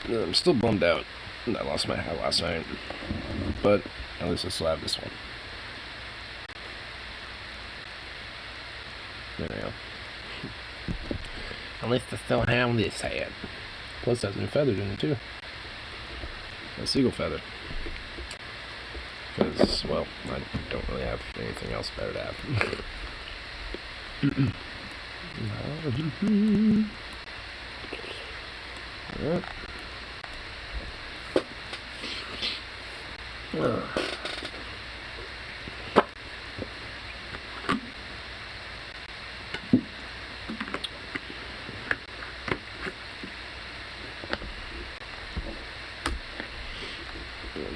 I'm still bummed out. I lost my hat last night, but at least I still have this one. There we go. At least I still have this hat. Plus, it has new feathers in it too. A seagull feather. Because, well, I don't really have anything else better to have. Alright.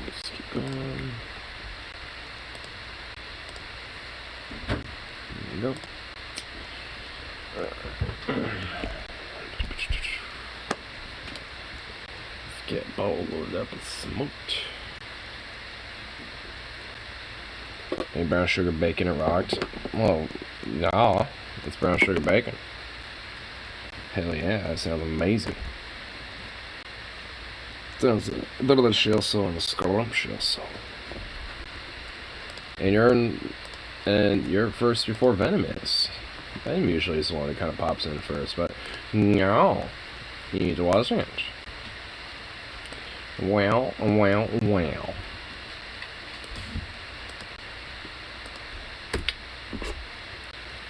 Let's keep going. There we go. Let's get bowl loaded up and smoked. Any brown sugar bacon and rocked? Well, no, it's brown sugar bacon. Hell yeah, that sounds amazing. Sounds a little shell and a scrumptious. And you're first before Venom is. Venom usually is the one that kind of pops in first, but no, he wasn't. Well.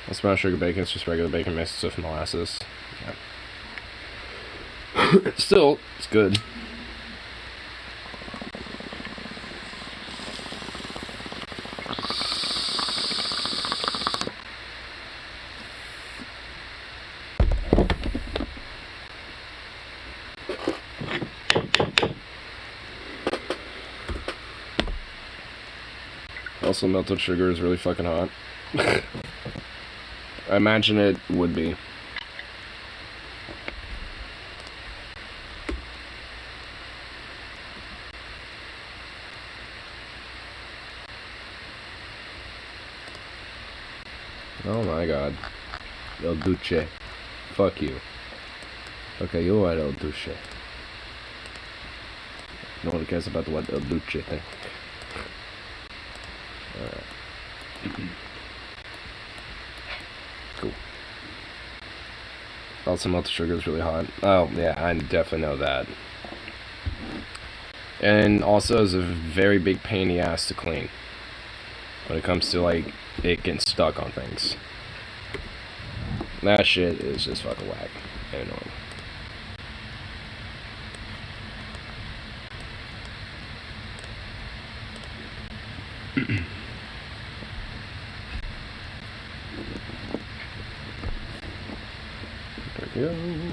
That's brown sugar bacon. It's just regular bacon mixed with molasses. Yeah. Still, it's good. Also, melted sugar is really fucking hot. I imagine it would be. Oh my god. El Duce. Fuck you. Okay, you're right, El Duce. No one cares about what El Duce think. Alright. Cool. Also, melted sugar is really hot. Oh, yeah, I definitely know that. And also, is a very big pain in the ass to clean. When it comes to, like, it getting stuck on things. That shit is just fucking whack and annoying. There we go.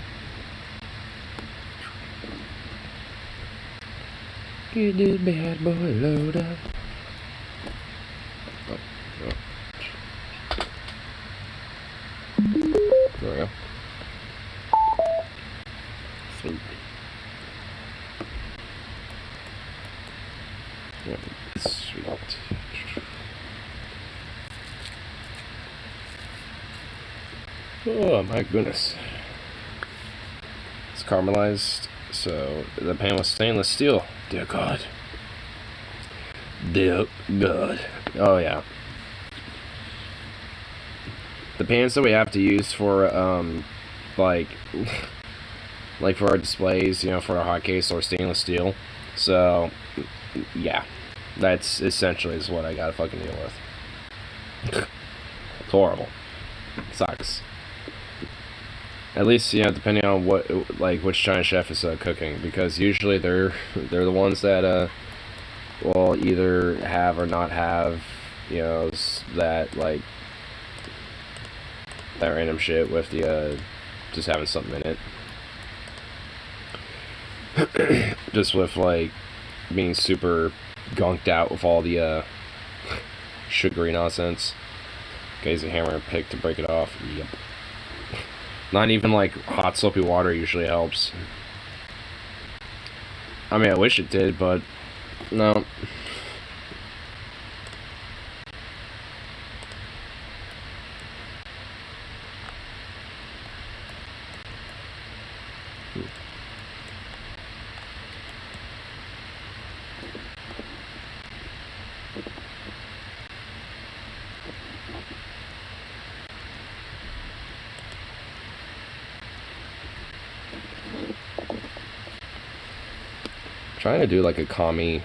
Get this bad boy load up. Oh. There we go. Sweet. Yeah, sweet. Oh my goodness. It's caramelized, so the pan was stainless steel. Dear God. Dear God. Oh yeah. The pans that we have to use for like for our displays, you know, for our hot case, or stainless steel. So yeah, that's essentially is what I gotta fucking deal with. It's horrible. It sucks. At least, you know, depending on what, like, which Chinese chef is cooking, because usually they're the ones that will either have or not have, you know, that, like, that random shit with the, just having something in it. Just with, like, being super gunked out with all the, sugary nonsense. Okay, use a hammer and pick to break it off. Yep. Not even, like, hot soapy water usually helps. I mean, I wish it did, but no. Trying to do like a commie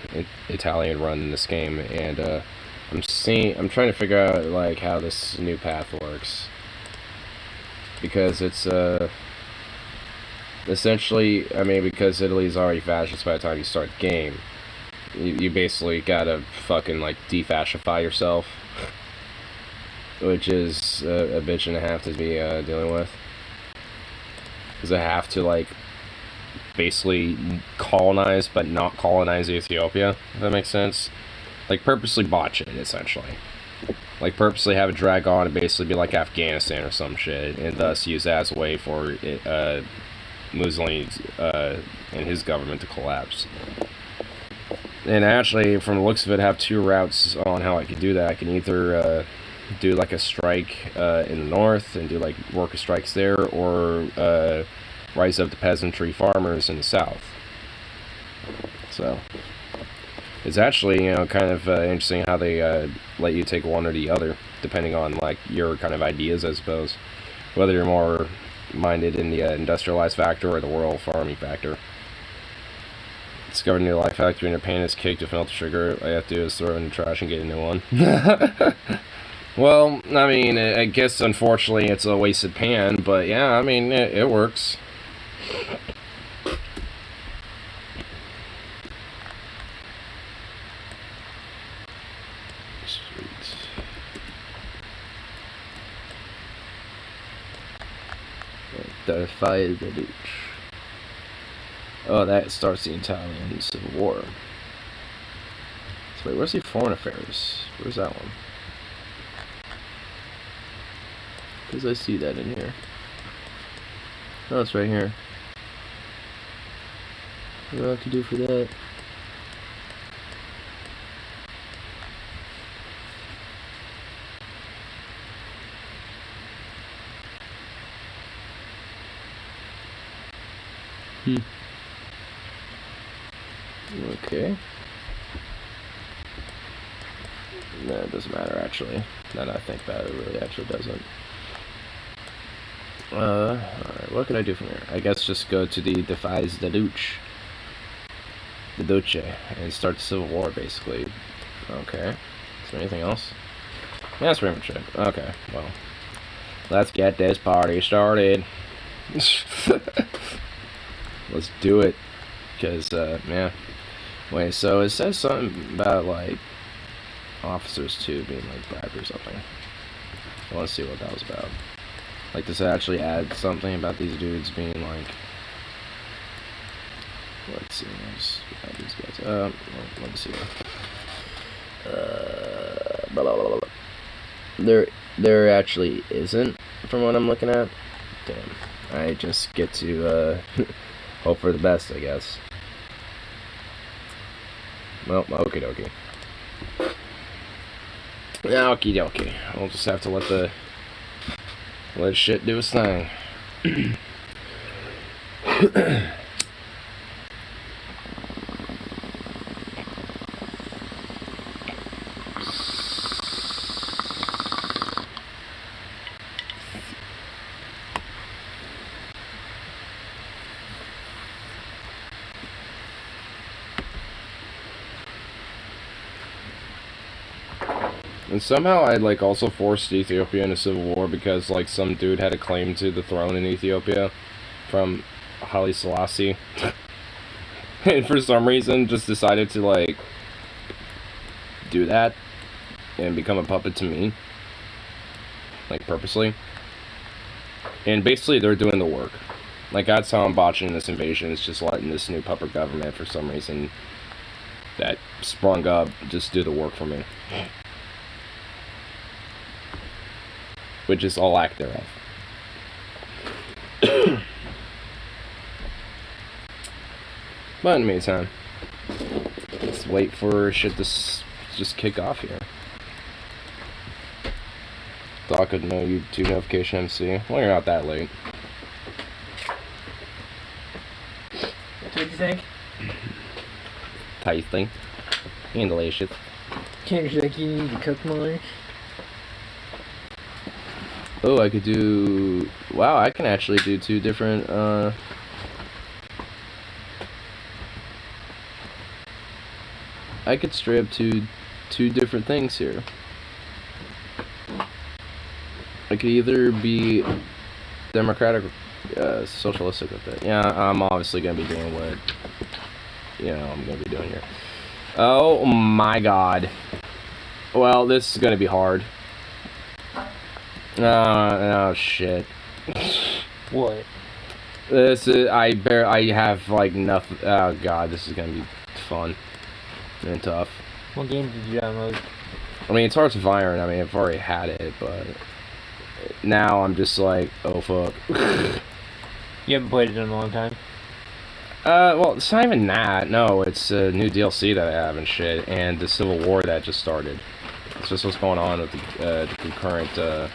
Italian run in this game, and I'm trying to figure out like how this new path works, because it's essentially, I mean, because Italy's already fascist by the time you start the game, you basically gotta fucking like defascify yourself, which is a bitch and a half to be dealing with, because I have to like basically colonize but not colonize Ethiopia, if that makes sense. Like purposely botch it, essentially. Like purposely have it drag on and basically be like Afghanistan or some shit, and thus use that as a way for Mussolini and his government to collapse. And actually, from the looks of it, I have two routes on how I can do that. I can either do like a strike in the north and do like worker strikes there, or rise up the peasantry farmers in the south. So it's actually, you know, kind of interesting how they let you take one or the other, depending on like your kind of ideas, I suppose. Whether you're more minded in the industrialized factor or the rural farming factor. Discover a new life factory and your pain is cake to melt the sugar. All you have to do is throw it in the trash and get a new one. Well, I mean, I guess unfortunately it's a wasted pan, but yeah, I mean, it works. Sweet. The fire the douche. Oh, that starts the Italian Civil War. So wait, where's the Foreign Affairs? Where's that one? Because I see that in here. Oh, it's right here. What do I have to do for that? Okay. No, it doesn't matter actually. Now that I think about it, it really actually doesn't. Alright, what can I do from here? I guess just go to the Defies the Duce. The Duce, and start the Civil War, basically. Okay. Is there anything else? Yeah, that's pretty much it. Okay, well. Let's get this party started. Let's do it. Because, yeah. Wait, so it says something about, like, officers, too, being, like, bribed or something. I want to see what that was about. Like, does it actually add something about these dudes being, like... Let's see, let's add these guys. Well, let me see. Blah, blah, blah, blah. There actually isn't, from what I'm looking at. Damn. I just get to, hope for the best, I guess. Well, okie dokie. Okie dokie. I'll just have to let shit do its thing. And somehow I like also forced Ethiopia into civil war because like some dude had a claim to the throne in Ethiopia from Haile Selassie. And for some reason just decided to like do that and become a puppet to me, like purposely. And basically, they're doing the work. Like, that's how I'm botching this invasion. It's just letting this new puppet government, for some reason, that sprung up, just do the work for me. Which is a lack thereof. But in the meantime, let's wait for shit to just kick off here. Thought I could know YouTube notification MC. Well, you're not that late. What do you think? Tasty. And delicious. Can't you think you need to cook more? Oh, I could do... Wow, I can actually do 2 different, I could straight up do 2 different things here. I could either be democratic or socialistic with it. Yeah, I'm obviously going to be doing what, I'm going to be doing here. Oh my god. Well, this is going to be hard. Oh shit. What? This is, I have like nothing. Oh god, this is going to be fun and tough. What game did you download? I mean, it's Hearts of Iron. I mean, I've already had it, but now I'm just like, oh fuck. You haven't played it in a long time? Well, it's not even that. No, it's a new DLC that I have and shit, and the Civil War that just started. It's just what's going on with the current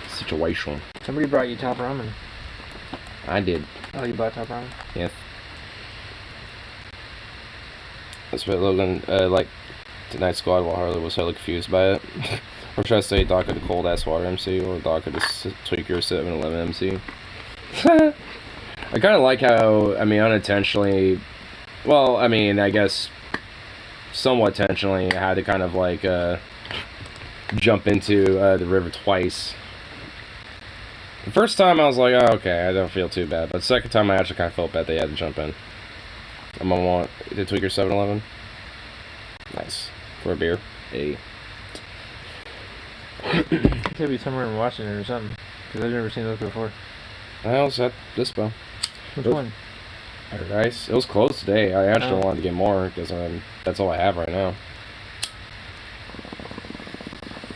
situation. Somebody brought you top ramen. I did. Oh, you bought top ramen? Yeah. That's what Logan, like, tonight's squad while Harley was hella confused by it. Or should I say Doc of the Cold Ass Water MC, or Doc of the Tweaker 7-Eleven MC? I kind of like how, I mean, unintentionally, well, I mean, I guess somewhat intentionally, I had to kind of like jump into the river twice. The first time I was like, oh, okay, I don't feel too bad. But the second time I actually kind of felt bad they had to jump in. I'm gonna want the Tweaker 7-Eleven. Nice. For a beer. Hey. It could be somewhere in Washington or something. Because I've never seen those before. I was at Dispo. Which one? Paradise. It was closed today. I actually wanted to get more because that's all I have right now.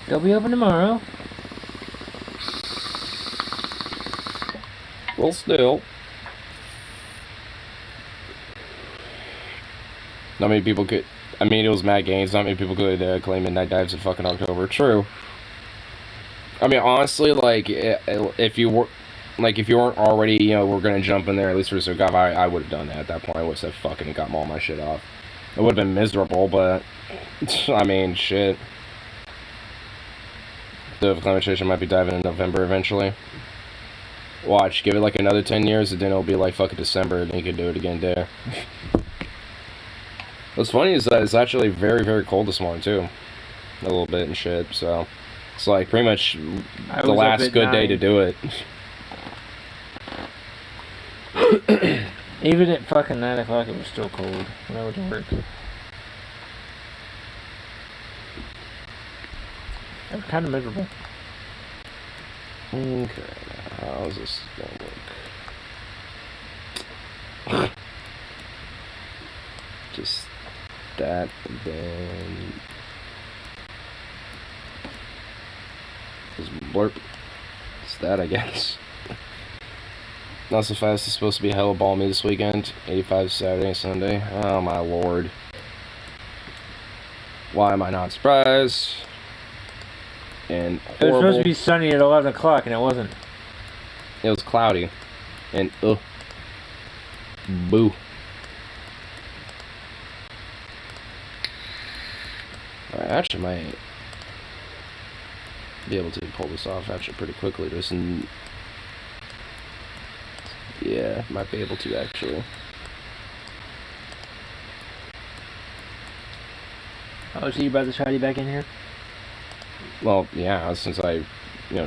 They'll be open tomorrow. Well, still. Not many people could. I mean, it was Mad Games. Not many people could claim Midnight Dives in fucking October. True. I mean, honestly, like, if you were. Like, if you weren't already, we're gonna jump in there, at least for Zugov, I would have done that at that point. I would have said fucking and got all my shit off. It would have been miserable, but, I mean, shit. The acclimatization might be diving in November eventually. Watch, give it like another 10 years, and then it'll be like fucking December, and you can do it again there. What's funny is that it's actually very, very cold this morning, too. A little bit and shit, so. It's like pretty much the last good day to do it. Even at fucking 9 o'clock, it was still cold when I went to work. It was kind of miserable. Okay, how's this gonna work? Just that, and then just blurp. It's that, I guess. Not so fast. It's supposed to be hella balmy this weekend. 85 Saturday and Sunday. Oh my lord. Why am I not surprised? And horrible. It was supposed to be sunny at 11 o'clock and it wasn't. It was cloudy. And boo. I actually might be able to pull this off actually pretty quickly. Just in. Yeah, might be able to actually. Oh, so you about to try you back in here? Well, yeah, since I,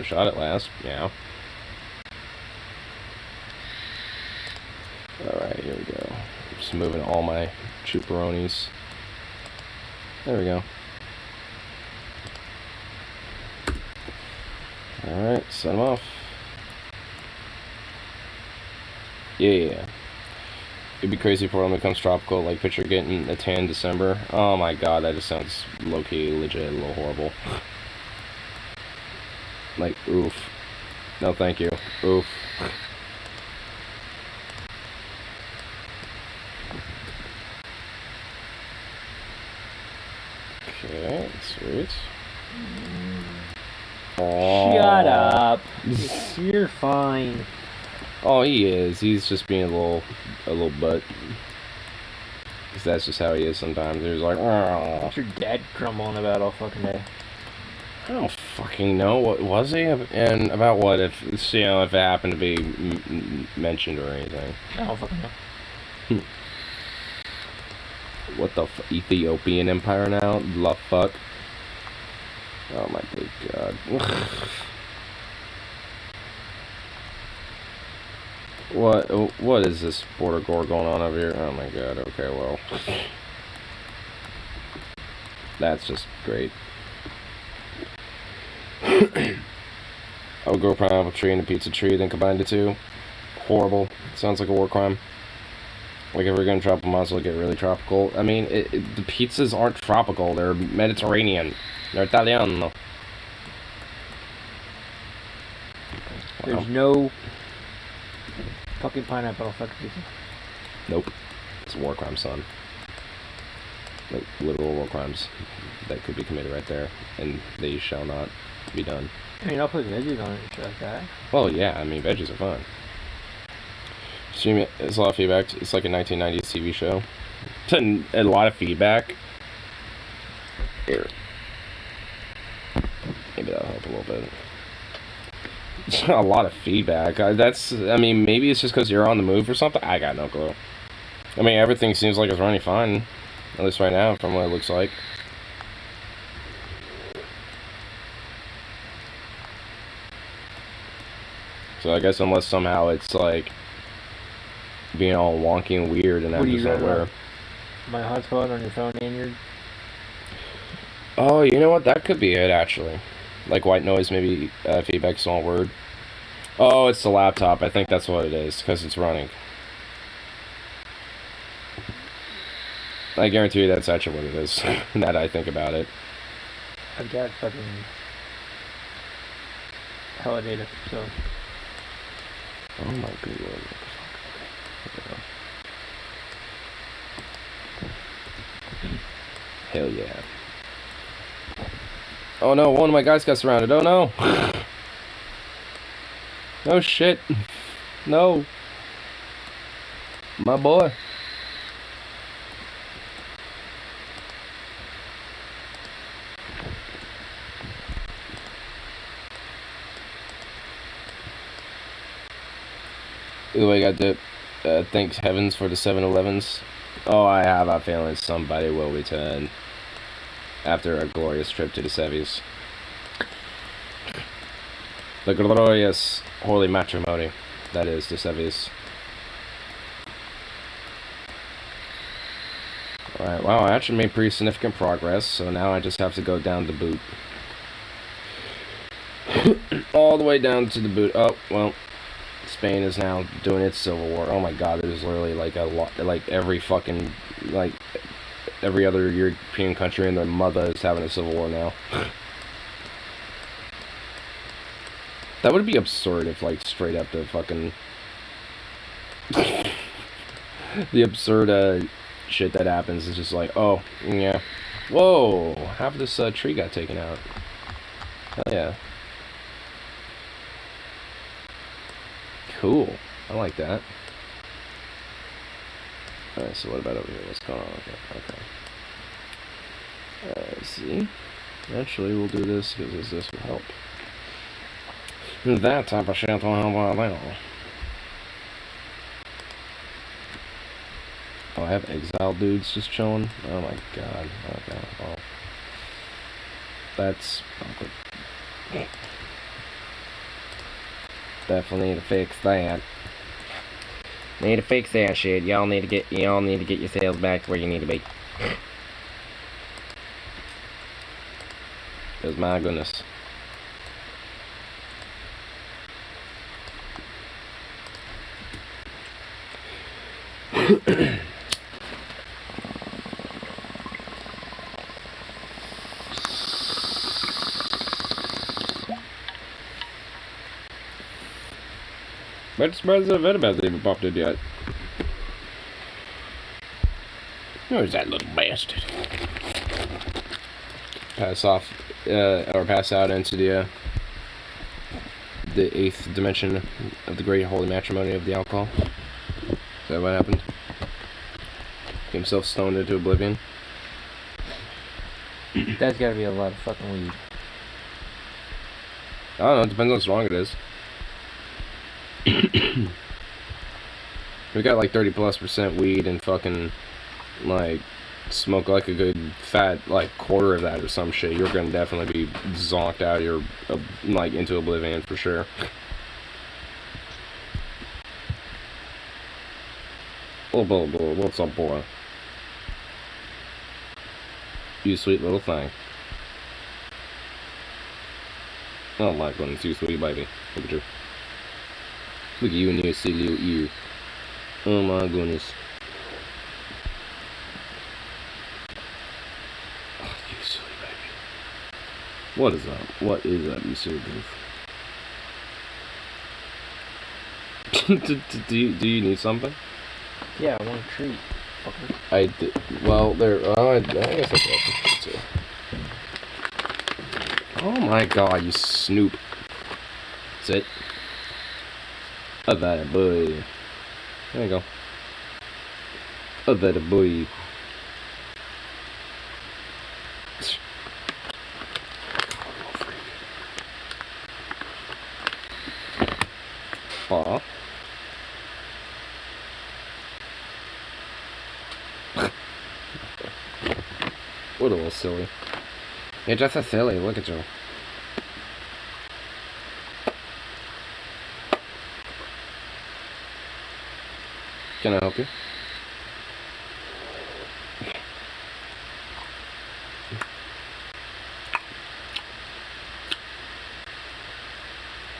shot it last, yeah. Alright, here we go. Just moving all my chuperonis. There we go. Alright, set them off. Yeah. It'd be crazy for when it becomes tropical. Like, picture getting a tan in December. Oh my god, that just sounds low-key, legit, a little horrible. Like, oof. No, thank you. Oof. Okay, sweet. Oh. Shut up. You're fine. Oh, he is. He's just being a little butt. Because that's just how he is sometimes. He's like, oh. What's your dad grumbling about all fucking day? I don't fucking know. What was he? And about what? If, you know, if it happened to be mentioned or anything. I don't fucking know. What the Ethiopian Empire now? The fuck? Oh my good god. What is this border gore going on over here? Oh my god, okay, well. That's just great. I would grow a pineapple tree and a pizza tree, then combine the two. Horrible. Sounds like a war crime. Like, if we're gonna tropical, might as well get really tropical. I mean, the pizzas aren't tropical, they're Mediterranean. They're Italiano. There's no fucking pineapple on fucking pizza. Nope. It's a war crime, son. Like, literal war crimes that could be committed right there, and they shall not be done. I mean, I'll put veggies on it and shit like that. Well, yeah, I mean, veggies are fun. It's a lot of feedback. It's like a 1990s TV show. It's a lot of feedback. Here. Maybe that'll help a little bit. A lot of feedback. I mean, maybe it's just because you're on the move or something. I got no clue. I mean, everything seems like it's running fine. At least right now, from what it looks like. So I guess unless somehow it's like being all wonky and weird and I'm just not aware. My hotspot on your phone and your... Oh, you know what? That could be it, actually. Like white noise, maybe feedback, small word. Oh, it's the laptop. I think that's what it is, because it's running. I guarantee you that's actually what it is, now that I think about it. I've got fucking hella data, so... Oh my good lord. Hell yeah. Oh no, one of my guys got surrounded. Oh no. No shit. No. My boy. Ooh, I got the thanks heavens for the 7-Elevens. Oh, I have a feeling somebody will return after a glorious trip to the Sevies. The glorious holy matrimony that is the Sevies. Alright, wow, I actually made pretty significant progress, so now I just have to go down the boot. All the way down to the boot. Oh, well, Spain is now doing its civil war. Oh my god, there's literally like a lot, like every fucking, like, every other European country and their mother is having a civil war now. That would be absurd if, like, straight up the fucking... the absurd, shit that happens is just like, oh, yeah. Whoa, half of this, tree got taken out. Hell yeah. Cool. I like that. Alright, so what about over here? What's going on? Okay. Let's see. Actually, we'll do this because this will help. That type of shit will help out now. Oh, I have exile dudes just chilling. Oh my god. Okay. Oh. That's awkward. Definitely need to fix that. Need to fix that shit. Y'all need to get yourselves back where you need to be. Because my goodness. Quite surprised that Venomous even popped in yet. Where's that little bastard? Pass off, or pass out into the 8th dimension of the great holy matrimony of the alcohol. Is that what happened? Get himself stoned into oblivion. That's gotta be a lot of fucking weed. I don't know, it depends on how strong it is. We got like 30+% weed and fucking, like, smoke like a good fat, like, quarter of that or some shit. You're gonna definitely be zonked out of your, like, into oblivion for sure. Oh, boy, what's up, boy? You sweet little thing. Oh my goodness, you sweet baby. Look at you. Look at you and your silly little ear. Oh my goodness. Oh, you silly baby. What is up? What is up, you silly goof? do you need something? Yeah, I want a treat. Fucker. I did. Well, there. I guess I got some too. Oh my god, you snoop. Sit. Oh, that boy. There you go. Oh, that boy. Aw. What a little silly. You're just a silly, look at you. Can I help you?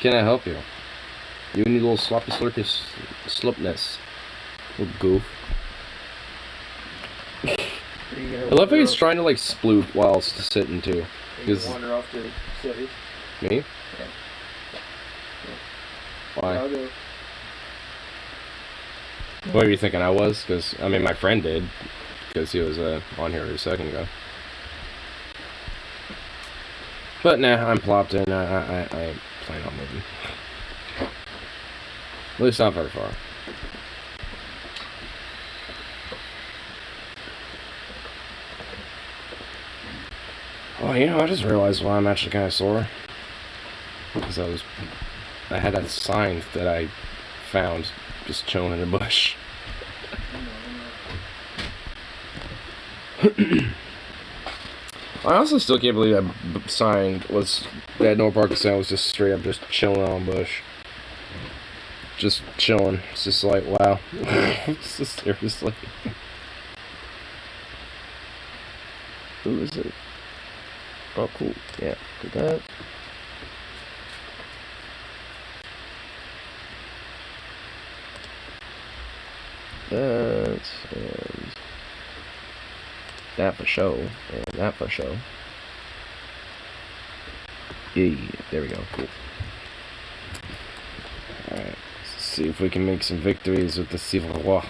Can I help you? You need a little sloppy slurpus slupness. Little goof. I love how he's trying to like sploot whilst sitting too. You wander off to the city. Me? Yeah. Why? I'll go. What were you thinking I was? Because, I mean, my friend did. Because he was on here a second ago. But nah, I'm plopped in. I ain't planning on moving. At least not very far. Well, you know, I just realized why I'm actually kind of sore. Because I had a sign that I found just chilling in a bush. I also still can't believe that sign was, that no parking sign was just straight up just chilling on a bush. Just chilling. It's just like, wow. Seriously. Who is it? Oh, cool. Yeah, look at that. That's, and that for show, and that for show. Yeah, there we go, cool. Alright, let's see if we can make some victories with the Civil War.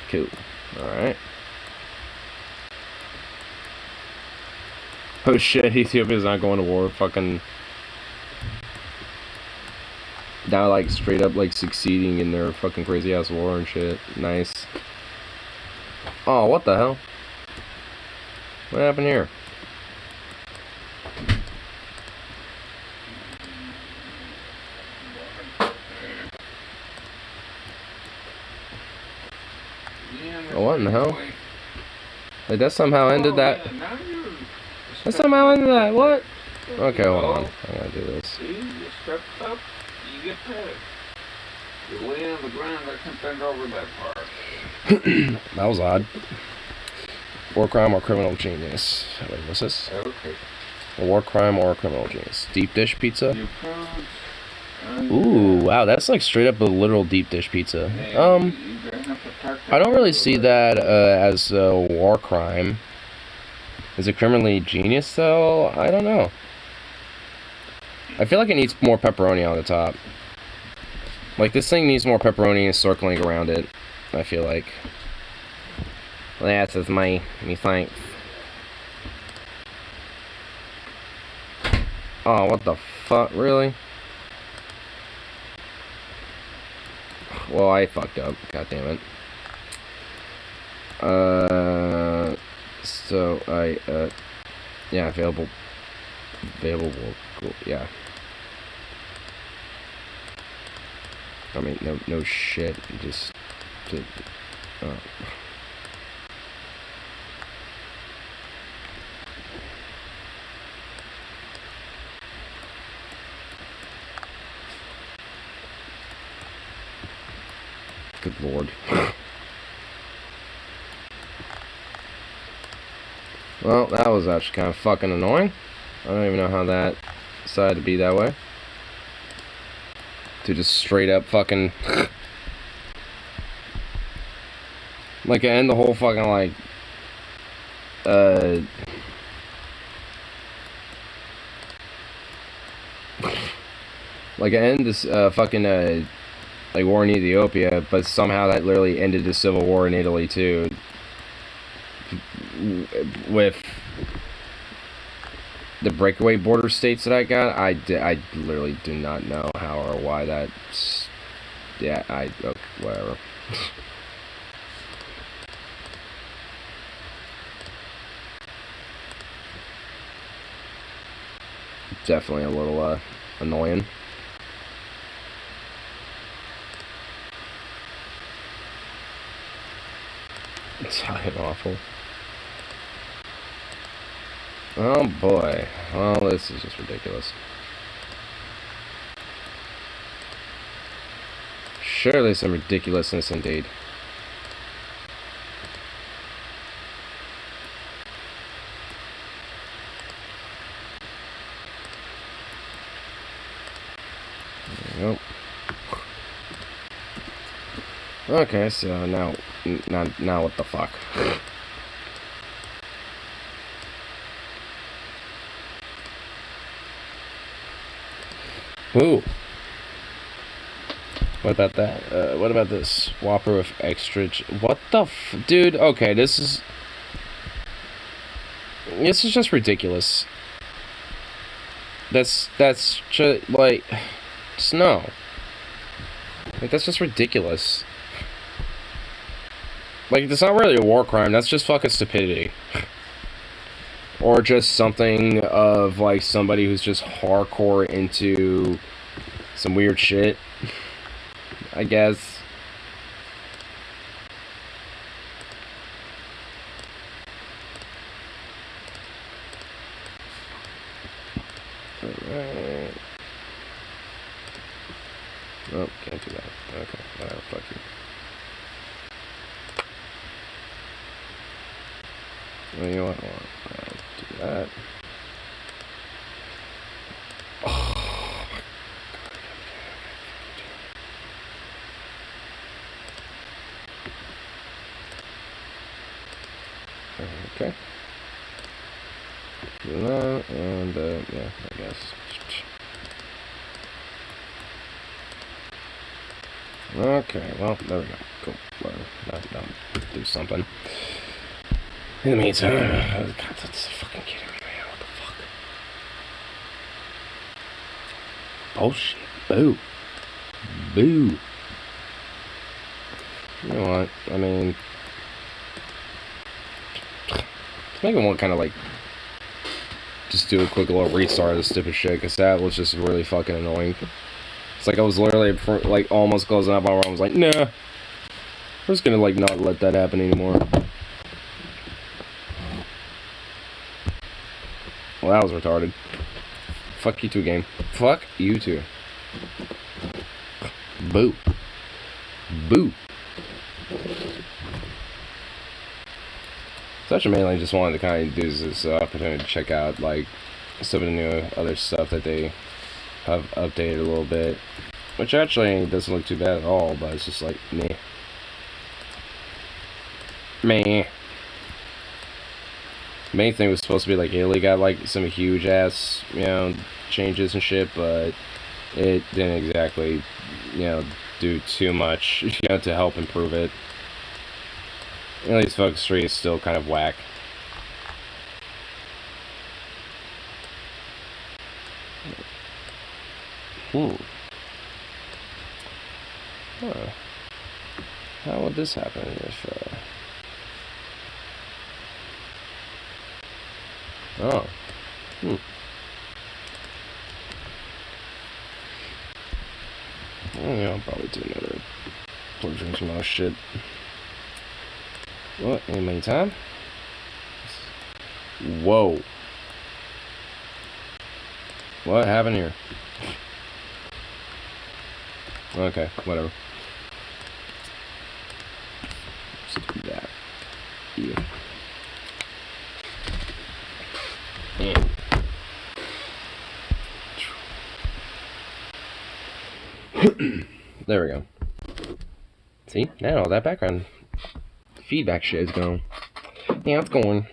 Cool. Alright. Oh shit, Ethiopia's not going to war. Fucking. Now, like, straight up, like, succeeding in their fucking crazy ass war and shit. Nice. Oh, what the hell? What happened here? Oh, what in the hell? Like, that somehow ended that. That somehow ended that. What? Okay, hold on. I gotta do this. See, you step up, you get past. You lay on the ground, I can bend over that far. That was odd. War crime or criminal genius? Wait, what's this? Okay. A war crime or a criminal genius? Deep dish pizza? You food, Ooh, wow, that's like straight up a literal deep dish pizza. I don't really see that as a war crime. Is it criminally genius though? I don't know. I feel like it needs more pepperoni on the top. Like this thing needs more pepperoni circling around it. I feel like. That's just me thanks. Oh, what the fuck? Really? Well, I fucked up. God damn it. So yeah, available, yeah. I mean, no shit, just, oh. Good lord. Well, that was actually kind of fucking annoying. I don't even know how that decided to be that way. To just straight up fucking... like, end the whole fucking, like... like, end this, fucking, like, war in Ethiopia, but somehow that literally ended the civil war in Italy, too. With the breakaway border states that I got, I literally do not know how or why that's... yeah, okay, whatever. Definitely a little, annoying. It's fucking awful. Oh boy. Well, this is just ridiculous. Surely some ridiculousness indeed. Nope. Okay, so now what the fuck? Ooh. What about that? What about this Whopper with extra? What the dude? Okay, this is just ridiculous. That's just like, just no. Like that's just ridiculous. Like that's not really a war crime. That's just fucking stupidity. Or just something of like somebody who's just hardcore into some weird shit, I guess. Alright. Oh, can't do that. Okay, whatever, fuck you. Well, you know what? I'll do that. Oh my god. Okay. Do that, and, yeah, I guess. Okay, well, there we go. Cool. Whatever. Now do something. In the meantime, God, that's fucking kidding me, man. What the fuck? Bullshit. Boo. Boo. You know what? I mean, let's make it one kind of like, just do a quick little restart of this stupid shit, because that was just really fucking annoying. It's like I was literally, like, almost closing up on where I was like, nah. I'm just gonna, like, not let that happen anymore. Well, that was retarded. Fuck you too, game. Fuck you too. Boo. Boo. So I mainly just wanted to kind of use this opportunity to check out, like, some of the new other stuff that they have updated a little bit, which actually doesn't look too bad at all. But it's just like meh, meh. Main thing was supposed to be like Italy got like some huge ass, you know, changes and shit, but it didn't exactly, you know, do too much, you know, to help improve it. At least Focus 3 is still kind of whack. Huh. How would this happen if, oh. Oh, yeah, I'll probably do another plug drink some other shit. What? In the meantime? Whoa. What happened here? Okay, whatever. Let's do that. Yeah. There we go. See? Now all that background feedback shit is gone. Yeah, it's going.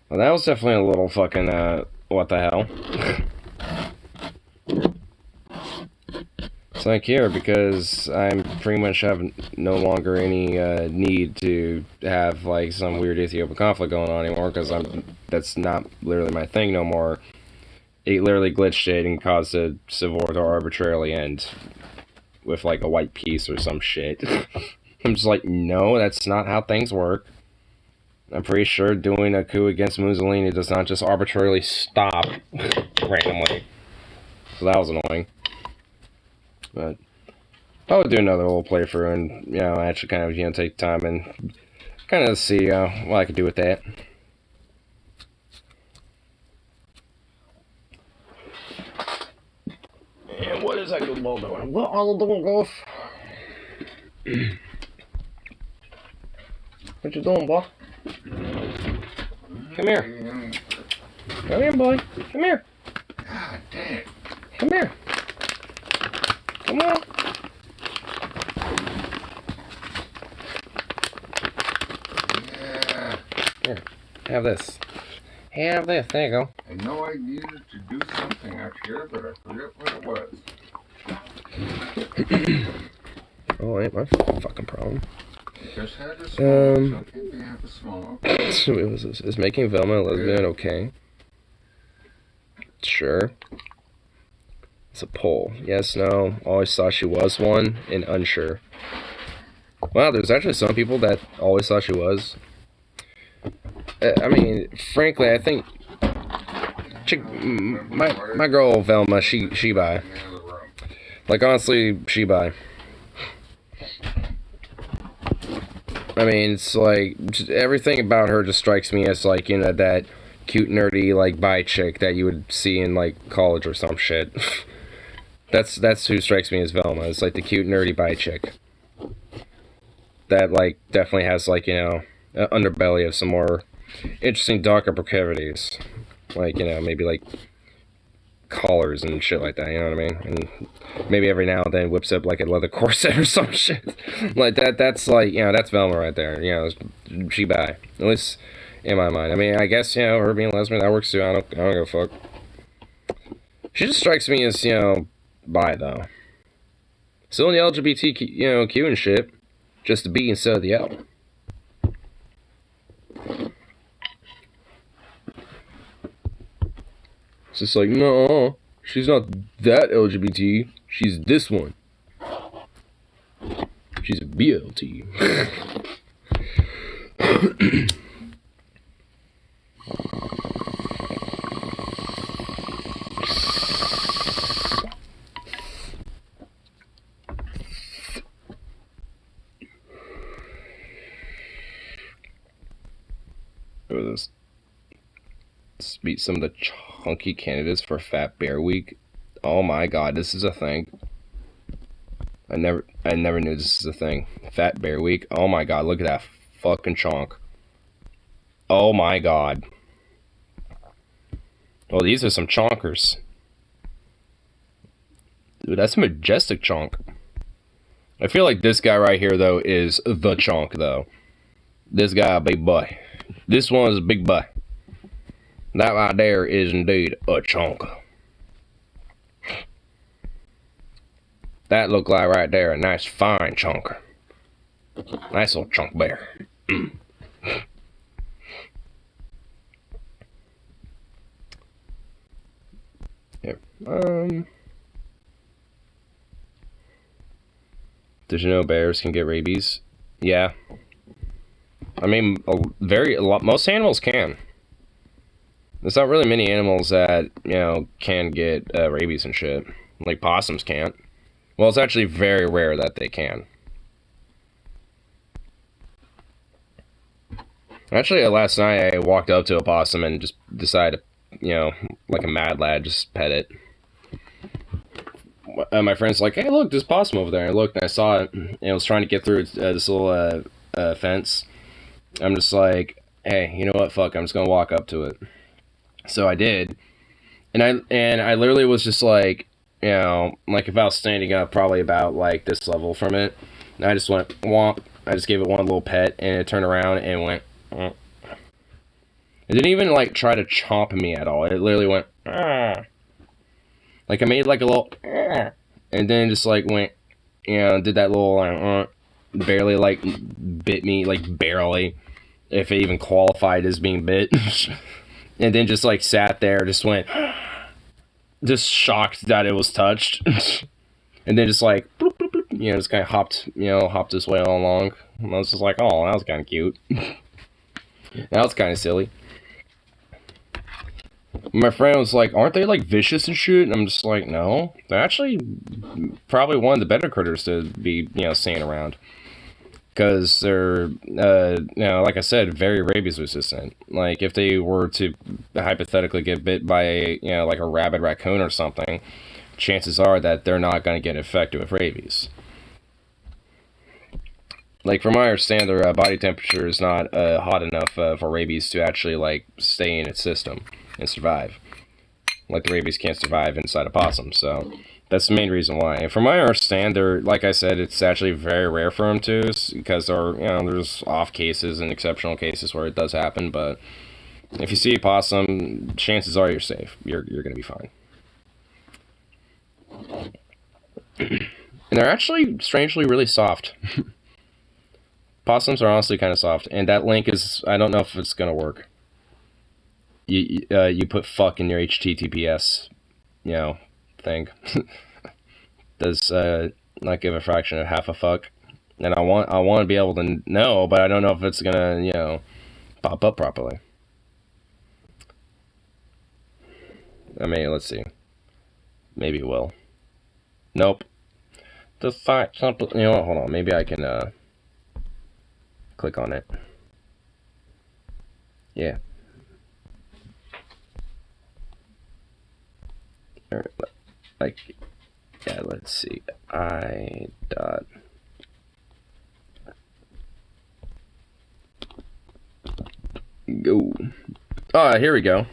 Well, that was definitely a little fucking, what the hell? So I care because I'm pretty much have no longer any, need to have, like, some weird Ethiopian conflict going on anymore, because that's not literally my thing no more. It literally glitched it and caused a civil war to arbitrarily end with, like, a white peace or some shit. I'm just like, no, that's not how things work. I'm pretty sure doing a coup against Mussolini does not just arbitrarily stop randomly. So that was annoying. But I would do another little playthrough and, you know, actually kind of, you know, take time and kind of see what I could do with that. And what is that good ball doing? What are you doing, golf? What you doing, boy? Come here. Come here, boy. Come here. God damn. Come here. Come on. Yeah. Here. Have this. Have this. There you go. I know I needed to do something out here, but I forget what it was. Oh, ain't my fucking problem. Just had to smoke, so can't be have to smoke. So is making Velma a lesbian okay? Sure. It's a poll. Yes, no, always thought she was one, and unsure. Wow, there's actually some people that always thought she was. I mean, frankly, I think my girl Velma, she bi. Like, honestly, she bi. I mean, it's like, just everything about her just strikes me as, like, you know, that cute, nerdy, like, bi chick that you would see in, like, college or some shit. That's who strikes me as Velma. It's, like, the cute, nerdy bi chick. That, like, definitely has, like, you know, an underbelly of some more interesting, darker proclivities. Like, you know, maybe, like, collars and shit like that, you know what I mean? And maybe every now and then whips up like a leather corset or some shit. Like that's like, you know, that's Velma right there. You know, she bi. At least in my mind. I mean, I guess, you know, her being lesbian, that works too. I don't give a fuck. She just strikes me as, you know, bi though. Still in the LGBT, you know, Q and shit. Just the B instead of the L. It's just like, no, she's not that LGBT. She's this one. She's a BLT. What was this? Beat some of the chunky candidates for Fat Bear Week. Oh my god, this is a thing. I never knew this is a thing. Fat Bear Week. Oh my god, look at that fucking chunk. Oh my god. Well, these are some chonkers. Dude, that's a majestic chonk. I feel like this guy right here, though, is the chonk, though. This guy, a big boy. This one is a big boy. That right there is indeed a chonk. That look like right there a nice fine chonker. Nice little chunk bear. Yeah. Did you know bears can get rabies? Yeah. I mean, most animals can. There's not really many animals that, you know, can get rabies and shit. Like possums can't. Well, it's actually very rare that they can. Actually, last night I walked up to a possum and just decided, you know, like a mad lad, just pet it. My friend's like, hey, look, there's a possum over there. And I looked and I saw it, and it was trying to get through this little fence. I'm just like, hey, you know what? Fuck, I'm just gonna walk up to it. So I did, and I literally was just like, you know, like if I was standing up, probably about like this level from it, and I just went womp. I just gave it one little pet, and it turned around and went. It didn't even like try to chomp me at all. It literally went. Like I made like a little, and then just like went, you know, did that little barely like bit me, like barely, if it even qualified as being bit. And then just like sat there, just went, just shocked that it was touched. And then just like, bloop, bloop, bloop, you know, just kind of hopped this way all along. And I was just like, oh, that was kind of cute. That was kind of silly. My friend was like, aren't they like vicious and shit? And I'm just like, no. They're actually probably one of the better critters to be, you know, seeing around. Because they're, you know, like I said, very rabies resistant. Like, if they were to hypothetically get bit by a, you know, like a rabid raccoon or something, chances are that they're not going to get infected with rabies. Like, from my understanding, their body temperature is not hot enough for rabies to actually, like, stay in its system and survive. Like, the rabies can't survive inside a possum, so that's the main reason why. And from my understanding, they're, like I said, it's actually very rare for them to, because there are, you know, there's off cases and exceptional cases where it does happen, but if you see a possum, chances are you're safe. You're going to be fine. And they're actually, strangely, really soft. Possums are honestly kind of soft, and that link is, I don't know if it's going to work. You put fuck in your HTTPS, you know, thing. Does not give a fraction of half a fuck, and I want to be able to know, but I don't know if it's gonna, you know, pop up properly. I mean, let's see. Maybe it will. Nope. The fact, you know what? Hold on. Maybe I can click on it. Yeah. Like, yeah, let's see. Go. Ah, here we go.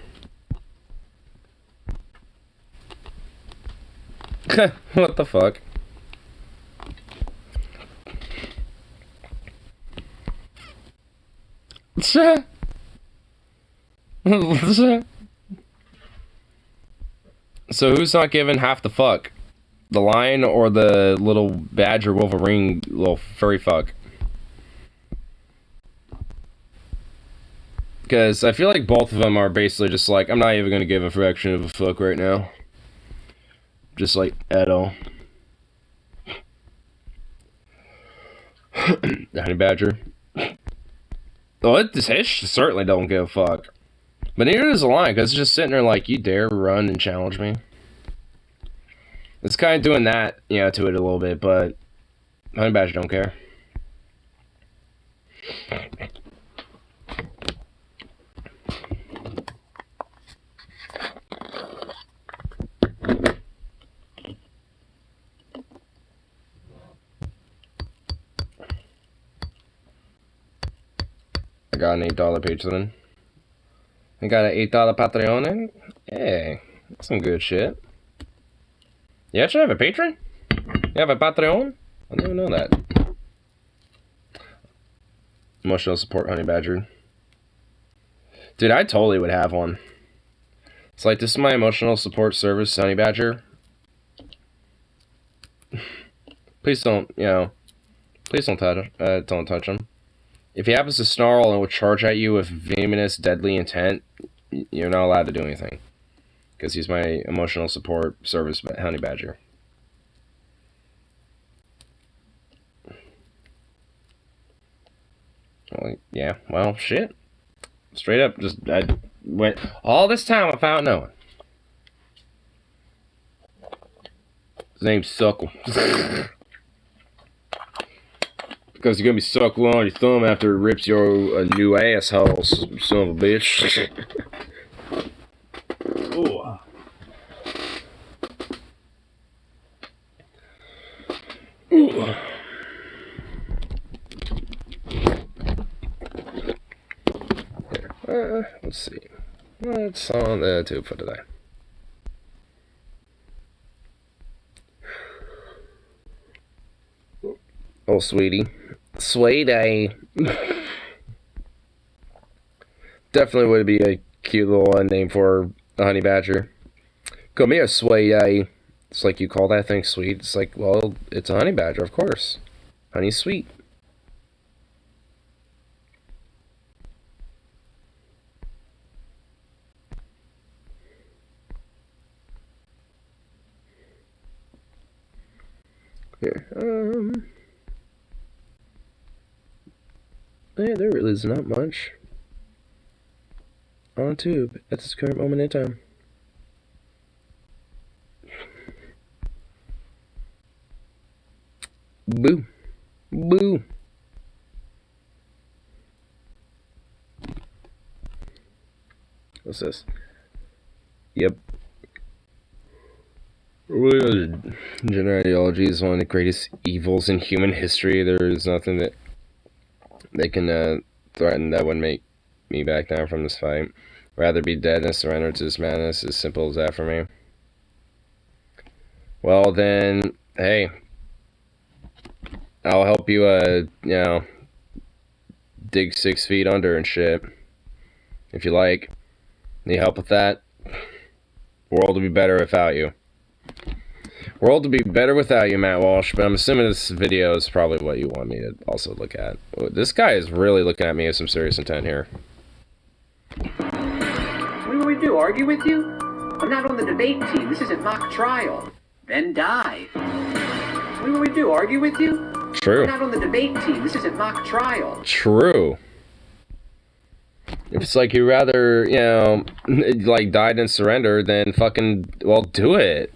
What the fuck? So who's not giving half the fuck? The lion or the little badger Wolverine little furry fuck? Because I feel like both of them are basically just like, I'm not even going to give a fraction of a fuck right now. Just like, at all. The honey badger. Oh, it certainly don't give a fuck. But neither does the lion, because it's just sitting there like, you dare run and challenge me? It's kind of doing that, you know, to it a little bit, but honey badger don't care. I got an $8 Patreon. I got an $8 Patreon. Hey, that's some good shit. You actually have a patron? You have a Patreon? I didn't even know that. Emotional support honey badger. Dude, I totally would have one. It's like, this is my emotional support service, honey badger. Please don't, you know, please don't touch him. If he happens to snarl and will charge at you with venomous, deadly intent, you're not allowed to do anything. Because he's my emotional support service honey badger. Well, yeah, well, shit. Straight up, I went all this time without knowing. His name's Suckle. Because you're gonna be suckling on your thumb after it rips your new asshole, son of a bitch. Ooh. Ooh. Let's see. What's on the tube for today? Oh, sweetie. Sweetie. Definitely would be a cute little name for a honey badger. Come here, sweetie. It's like, you call that thing sweet? It's like, well, it's a honey badger, of course. Honey's sweet. Here, yeah, there really is not much on tube at this current moment in time. Boo. Boo. What's this? Yep. Gender ideology is one of the greatest evils in human history. There is nothing that they can threaten that would make me back down from this fight. Rather be dead than surrender to this madness. As simple as that for me. Well then, hey, I'll help you, you know, dig 6 feet under and shit. If you like. Need help with that? World would be better without you. World would be better without you, Matt Walsh, but I'm assuming this video is probably what you want me to also look at. This guy is really looking at me with some serious intent here. What do we do, argue with you? I'm not on the debate team. This isn't mock trial. Then die. What do we do, argue with you? True. I'm not on the debate team. This isn't mock trial. True. If it's like you'd rather, you know, like die than surrender, then fucking, well, do it.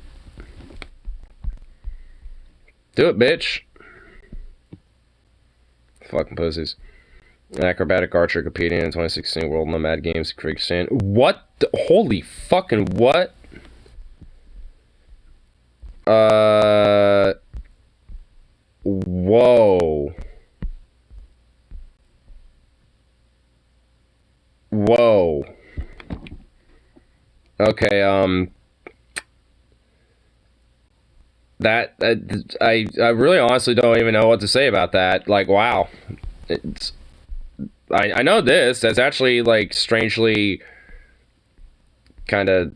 Do it, bitch. Fucking pussies. An acrobatic archer competing in 2016 World Nomad Games, Kyrgyzstan. What? Holy fucking what? Whoa. Whoa. Okay, that I really honestly don't even know what to say about that. Like, wow. It's, I know this. That's actually, like, strangely kind of,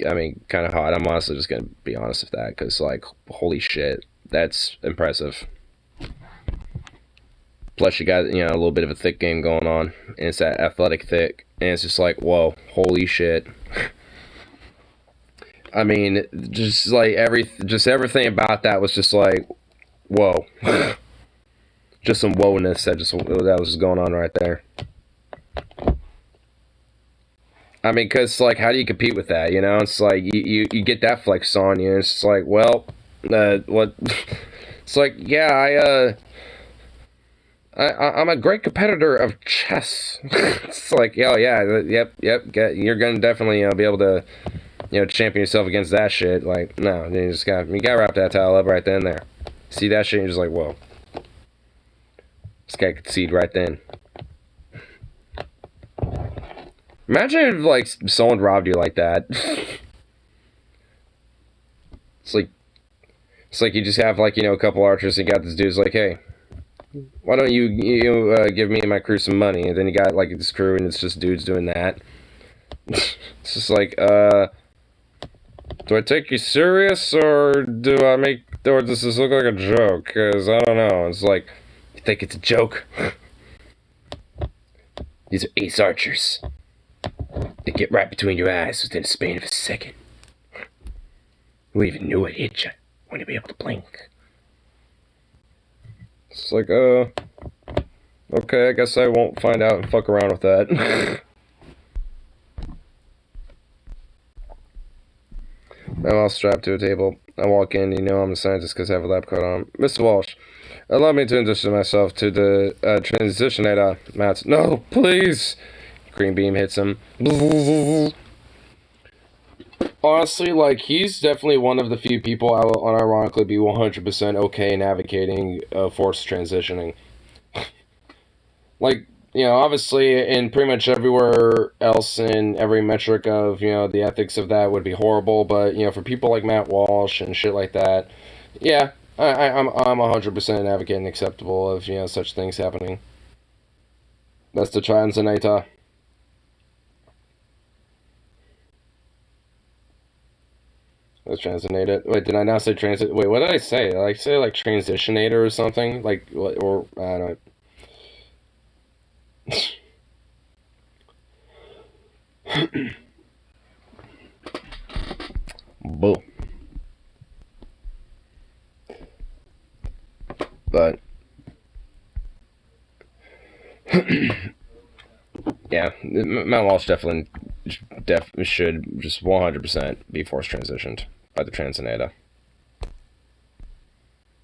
I mean, kind of hot. I'm honestly just gonna be honest with that, because, like, holy shit, that's impressive. Plus, you got, you know, a little bit of a thick game going on, and it's that athletic thick, and it's just like, whoa, holy shit. I mean, just like everything about that was just like, whoa. Just some woe-ness that was just going on right there. I mean, because, like, how do you compete with that, you know? It's like, you get that flex on you, and it's like, well, what? It's like, yeah, I'm a great competitor of chess. It's like, oh, yeah, yep, you're gonna definitely, be able to, champion yourself against that shit. Like, no, you gotta wrap that towel up right then and there. See that shit, and you're just like, whoa. This guy concede right then. Imagine if, like, someone robbed you like that. It's like you just have, like, you know, a couple archers and you got this dude's like, hey, why don't you give me and my crew some money? And then you got, like, this crew and it's just dudes doing that. It's just like, do I take you serious or does this look like a joke? Because I don't know. It's like, you think it's a joke? These are ace archers. They get right between your eyes within a span of a second. Who even knew it hit you? When you be able to blink? It's like, okay, I guess I won't find out and fuck around with that. I'm all strapped to a table. I walk in, you know I'm a scientist because I have a lab coat on. Mr. Walsh, allow me to introduce myself to the transitionator. Matt, no, please! Green beam hits him. Honestly, like, he's definitely one of the few people I will unironically be 100% okay navigating forced transitioning. Like, you know, obviously, in pretty much everywhere else in every metric of, you know, the ethics of that would be horrible, but, you know, for people like Matt Walsh and shit like that, yeah, I'm 100% advocating acceptable of, you know, such things happening. That's the translator. Let's translate it. Wait, did I not say transit? Wait, what did I say? Did I say, like, transitionator or something? Like, or, I don't know. Boo. But yeah, Mount Walsh definitely should just 100% be force transitioned by the Transinata.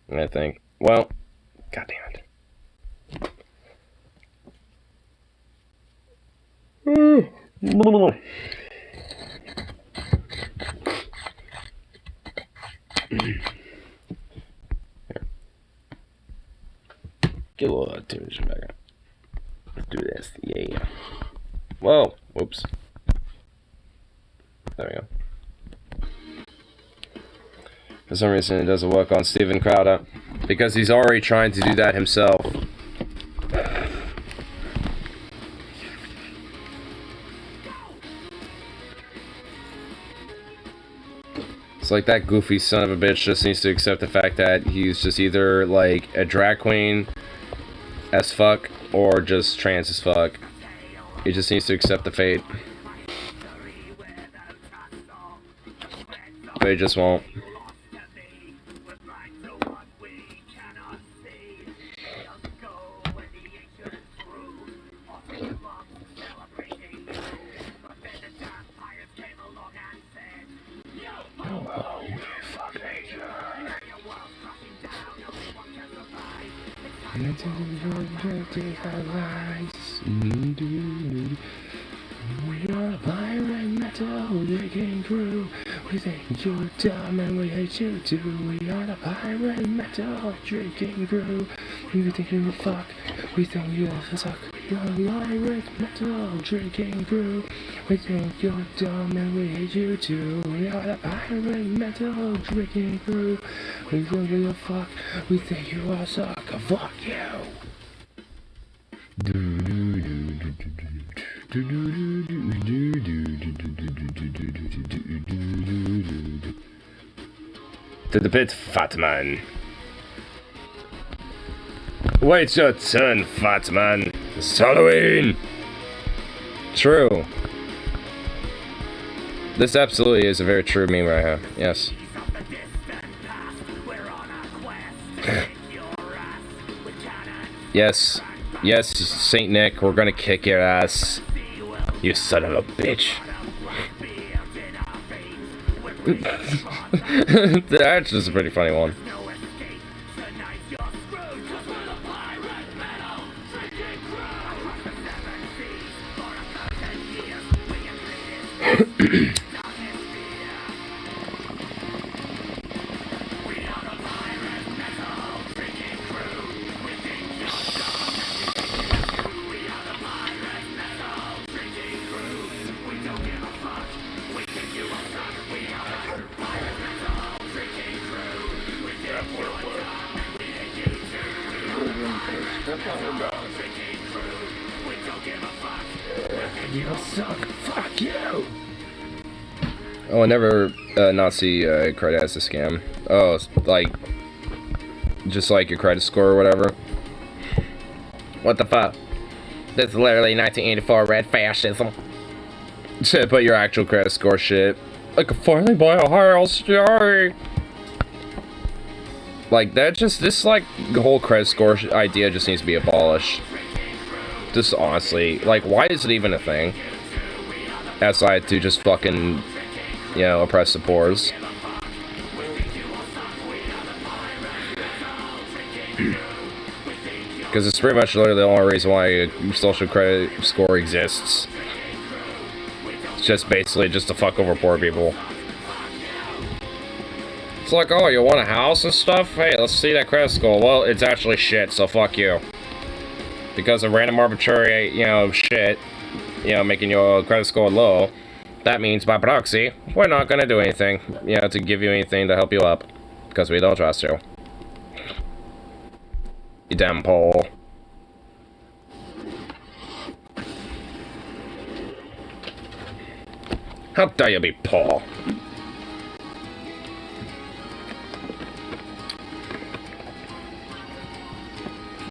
And I think, well, god damn it. Here. Get a little attention back up. Let's do this. Yeah. Whoa. Whoops. There we go. For some reason, it doesn't work on Steven Crowder because he's already trying to do that himself. It's like that goofy son of a bitch just needs to accept the fact that he's just either like a drag queen as fuck or just trans as fuck. He just needs to accept the fate. But he just won't. We are a pirate metal drinking crew. We think you're dumb and we hate you too. We are the pirate metal drinking crew. We think you're fuck. We think you suck. You're a pirate metal drinking crew. We think you're dumb and we hate you too. We are the pirate metal drinking crew. We think you're fuck. We think you all suck. Fuck you. To the pit, fat man. Wait your turn, fat man. It's Halloween. True. This absolutely is a very true meme right here. Yes. Yes. Yes, Saint Nick, we're gonna kick your ass. You son of a bitch. That's just a pretty funny one. You suck. Fuck you. Oh, I never not see credit as a scam. Oh, like, just like your credit score or whatever. What the fuck? This is literally 1984 red fascism. Put your actual credit score shit. I could finally buy a house, yay! Like, that just, this, like, the whole credit score idea just needs to be abolished. Just honestly, like, why is it even a thing? Outside to just fucking, you know, oppress the poors. Because it's pretty much literally the only reason why a social credit score exists. It's just basically just to fuck over poor people. It's like, oh, you want a house and stuff? Hey, let's see that credit score. Well, it's actually shit, so fuck you. Because of random arbitrary, you know, shit, you know, making your credit score low, that means by proxy, we're not gonna do anything, you know, to give you anything to help you up. Because we don't trust you. You damn Pole. How dare you be poor?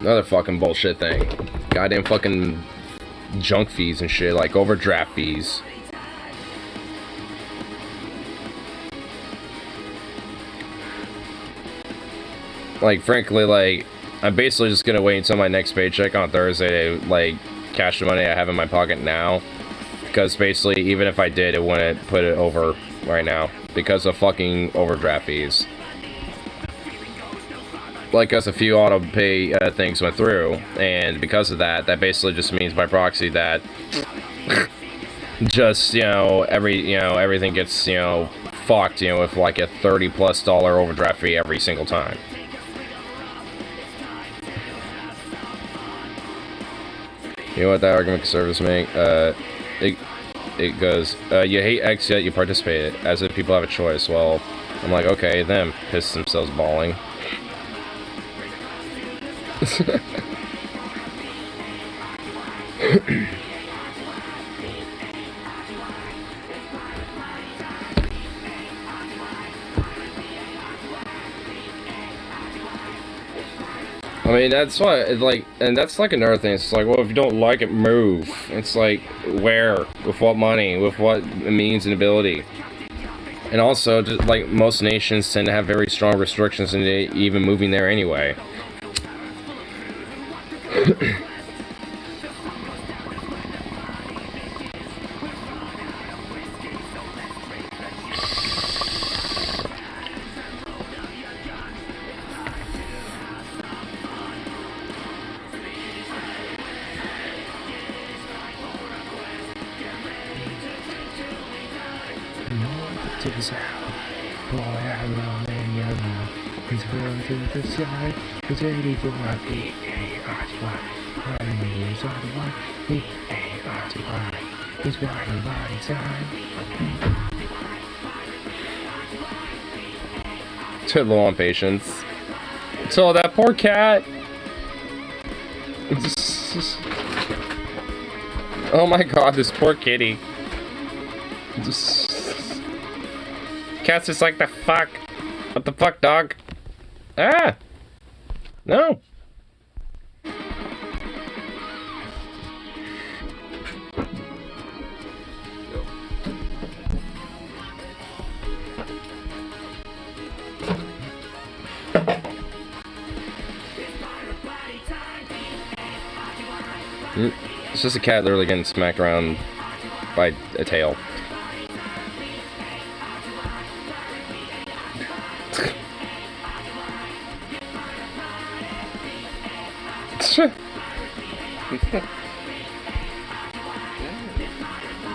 Another fucking bullshit thing. Goddamn fucking junk fees and shit, like overdraft fees. Like, frankly, like, I'm basically just gonna wait until my next paycheck on Thursday to, like, cash the money I have in my pocket now. Because basically, even if I did, it wouldn't put it over right now. Because of fucking overdraft fees. Like, as a few auto pay things went through, and because of that, that basically just means by proxy that just, you know, everything gets, you know, fucked, you know, with like a $30+ overdraft fee every single time. You know what that argument conservatives make? It goes, you hate X yet you participated, as if people have a choice. Well, I'm like, okay, them piss themselves bawling. I mean, that's why, like, and that's like another thing. It's like, well, if you don't like it, move. It's like, where? With what money? With what means and ability? And also, just like, most nations tend to have very strong restrictions into even moving there anyway. Too low on patience. So that poor cat. Oh my god, this poor kitty. Cat's just like, the fuck? What the fuck, dog? Ah! No! It's just a cat literally getting smacked around by a tail.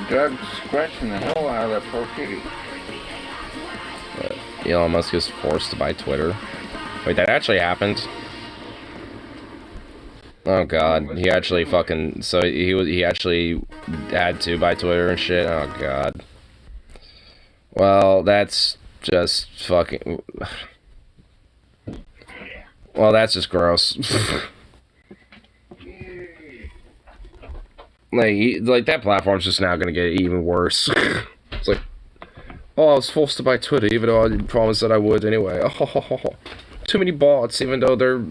Doug's scratching the hell out of that poor kitty. Elon Musk is forced to buy Twitter. Wait, that actually happened? Oh god, he actually fucking, so he actually had to buy Twitter and shit. Oh god. Well, that's just fucking, well, that's just gross. Like that platform's just now gonna get even worse. It's like, oh, I was forced to buy Twitter, even though I promised that I would anyway. Oh, too many bots, even though they're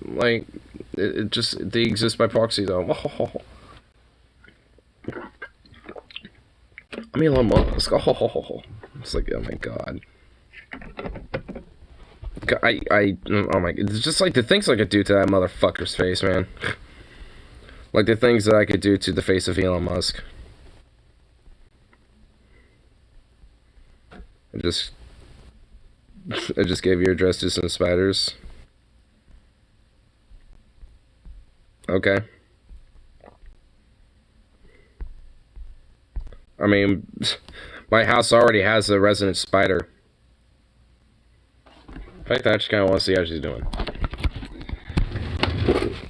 like, they exist by proxy though. Oh. I mean, Elon Musk. Oh, it's like, oh my god. Oh my, it's just like the things I could do to that motherfucker's face, man. Like the things that I could do to the face of Elon Musk. I just gave your address to some spiders. Okay. I mean, my house already has a resident spider. In fact, I just kind of want to see how she's doing.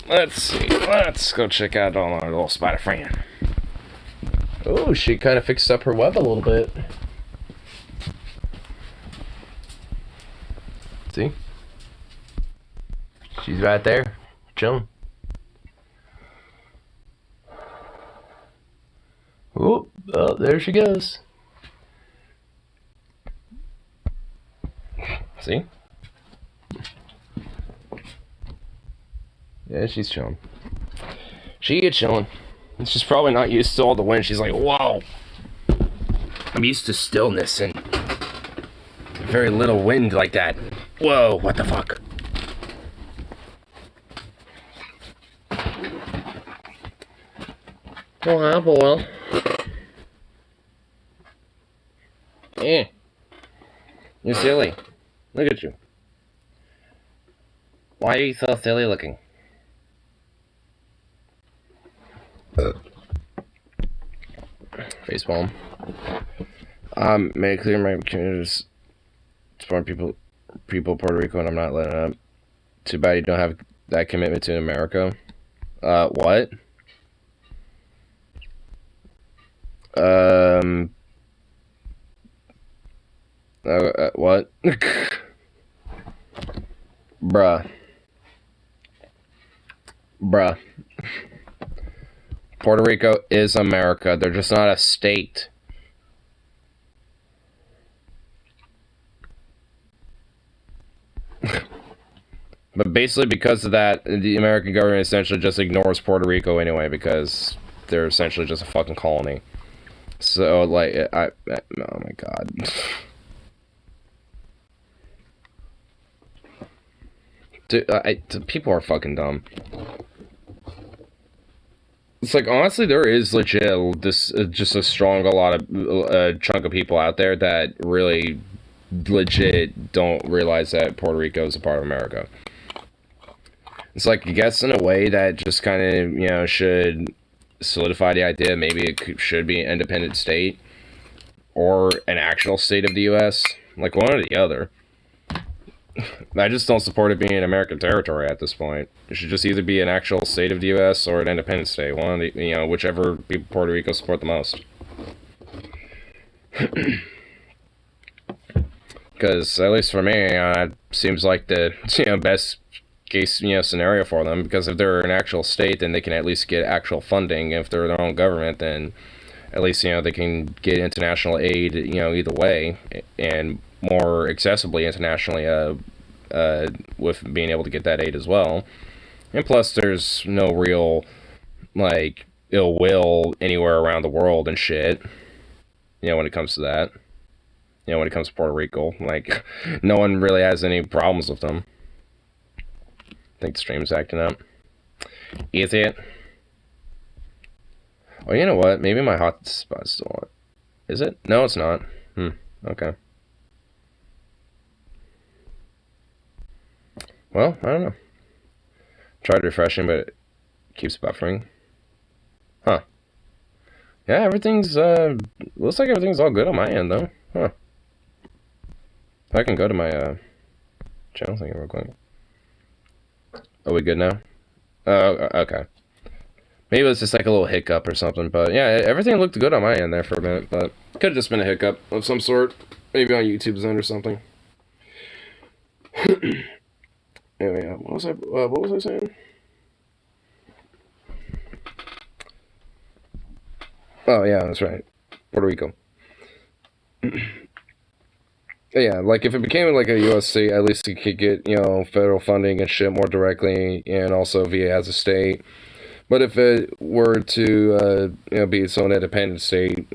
Let's see. Let's go check out on our little spider friend. Oh, she kind of fixed up her web a little bit. See? She's right there, chilling. Oh, there she goes. See? Yeah, she's chilling. She is chilling. She's probably not used to all the wind. She's like, whoa. I'm used to stillness and very little wind like that. Whoa, what the fuck? Oh, Apple. Yeah. You're silly. Look at you. Why are you so silly looking? Facepalm. Made it clear my community is smart people Puerto Rico, and I'm not letting up. Too bad you don't have that commitment to America. What? What? Bruh. Puerto Rico is America. They're just not a state. But basically because of that, the American government essentially just ignores Puerto Rico anyway, because they're essentially just a fucking colony. So, like, oh my god. Dude, people are fucking dumb. It's like, honestly, there is legit just a chunk of people out there that really legit don't realize that Puerto Rico is a part of America. It's like, I guess in a way that just kind of, you know, should solidify the idea maybe it should be an independent state or an actual state of the U.S. Like, one or the other. I just don't support it being an American territory at this point. It should just either be an actual state of the U.S. or an independent state. One of the, you know, whichever people Puerto Rico support the most. Because, at least for me, it seems like the, you know, best case, you know, scenario for them. Because if they're an actual state, then they can at least get actual funding. If they're their own government, then at least, you know, they can get international aid, you know, either way. And more accessibly internationally with being able to get that aid as well. And plus there's no real like ill will anywhere around the world and shit, you know, when it comes to that, you know, when it comes to Puerto Rico, like no one really has any problems with them. I think the stream's acting up. Is it? Oh, you know what, maybe my hotspot's still on. Is it? No, it's not. Okay. Well, I don't know. Tried refreshing, but it keeps buffering. Huh. Yeah, everything's, looks like everything's all good on my end, though. Huh. If I can go to my, channel thing real quick. Are we good now? Okay. Maybe it's just like a little hiccup or something, but yeah, everything looked good on my end there for a minute, but could have just been a hiccup of some sort. Maybe on YouTube's end or something. Anyway, what was I saying? Oh, yeah, that's right. Puerto Rico. Yeah, like if it became like a USC, at least it could get, federal funding and shit more directly, and also via as a state. But if it were to, be its own independent state,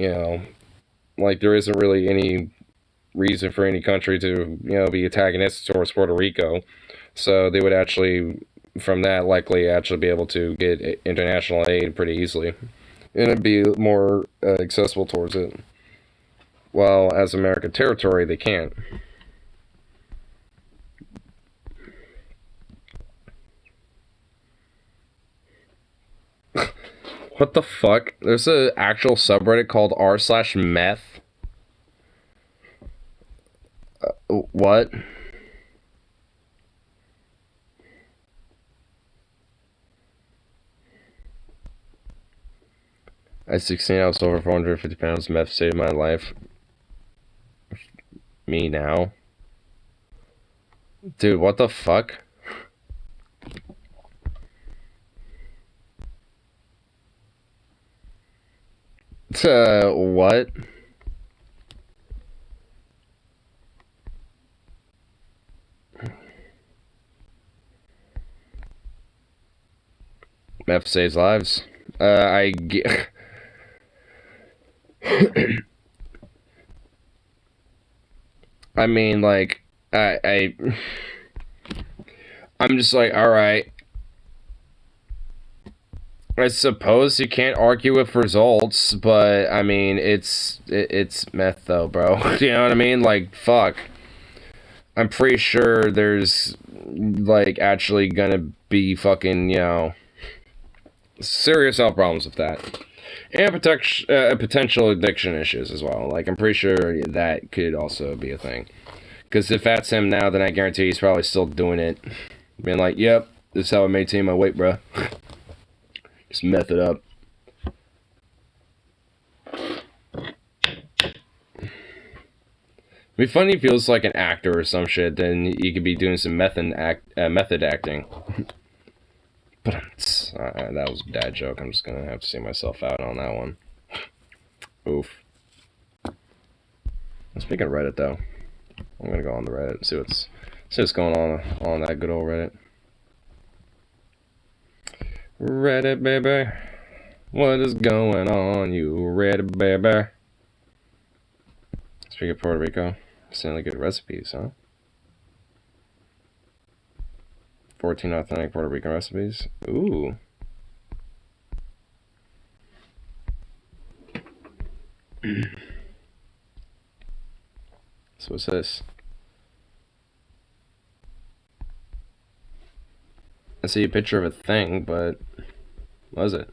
like there isn't really any reason for any country to, be antagonistic towards Puerto Rico. So they would actually, from that, likely actually be able to get international aid pretty easily. And it'd be more accessible towards it. While as American territory, they can't. What the fuck? There's an actual subreddit called r/meth. What? At 16, I was over 450 pounds. Meth saved my life. Me now? Dude, what the fuck? What? Meth saves lives. I get... I mean, like, I'm just like, alright. I suppose you can't argue with results, but, I mean, it's meth, though, bro. You know what I mean? Like, fuck. I'm pretty sure there's, like, actually gonna be fucking, serious health problems with that. And potential addiction issues as well. Like, I'm pretty sure that could also be a thing. Because if that's him now, then I guarantee he's probably still doing it. Being like, yep, this is how I maintain my weight, bro. Just meth it up. It'd be funny if he was like an actor or some shit, then you could be doing some method acting. But that was a dad joke. I'm just gonna have to see myself out on that one. Oof. Speaking of Reddit, though, I'm gonna go on the Reddit and see what's going on that good old Reddit. Reddit, baby, what is going on, you Reddit, baby? Speaking of Puerto Rico, certainly good recipes, huh? 14 authentic Puerto Rican recipes. Ooh. So what's this? I see a picture of a thing, but what is it?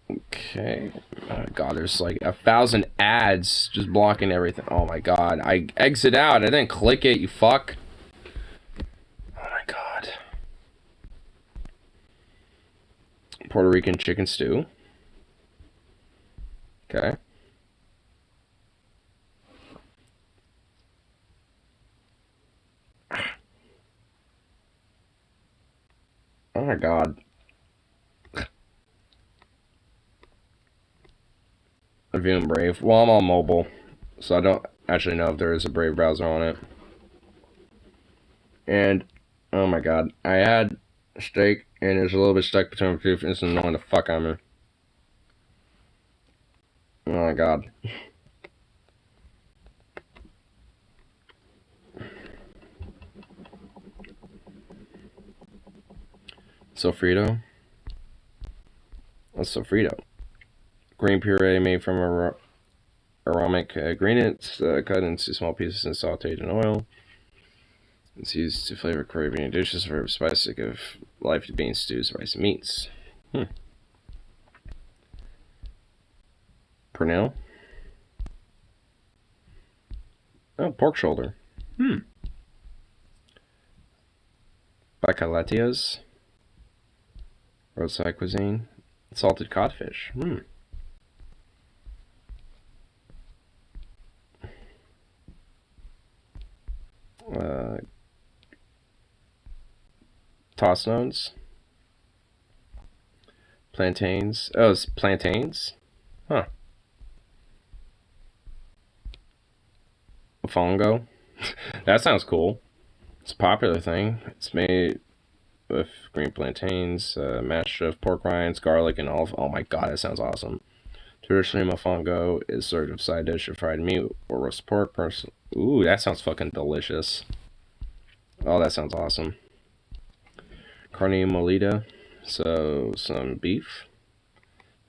Okay. Oh god, there's like 1,000 ads just blocking everything. Oh my god. I exit out. I didn't click it, you fuck. Oh my god. Puerto Rican chicken stew. Okay. Oh my god. I'm viewing Brave. Well, I'm on mobile, so I don't actually know if there is a Brave browser on it. And, oh my god, I had a steak, and it's a little bit stuck between my teeth, and it's annoying the fuck out of me. Oh my god. Sofrito? What's sofrito? Green puree made from aromatic ingredients, cut into small pieces and sauteed in oil. It's used to flavor Caribbean dishes for spices that give life to bean stews, rice, and meats. Pernil? Oh, pork shoulder. Bacalatias. Roadside cuisine. Salted codfish. Toss notes. Plantains. Oh, it's plantains? Huh. Fongo. That sounds cool. It's a popular thing. It's made with green plantains, mashed of pork rinds, garlic, and olive. Oh my god, that sounds awesome. Traditionally, mofongo is served with side dish of fried meat or roast pork. Ooh, that sounds fucking delicious. Oh, that sounds awesome. Carne molida. So, some beef.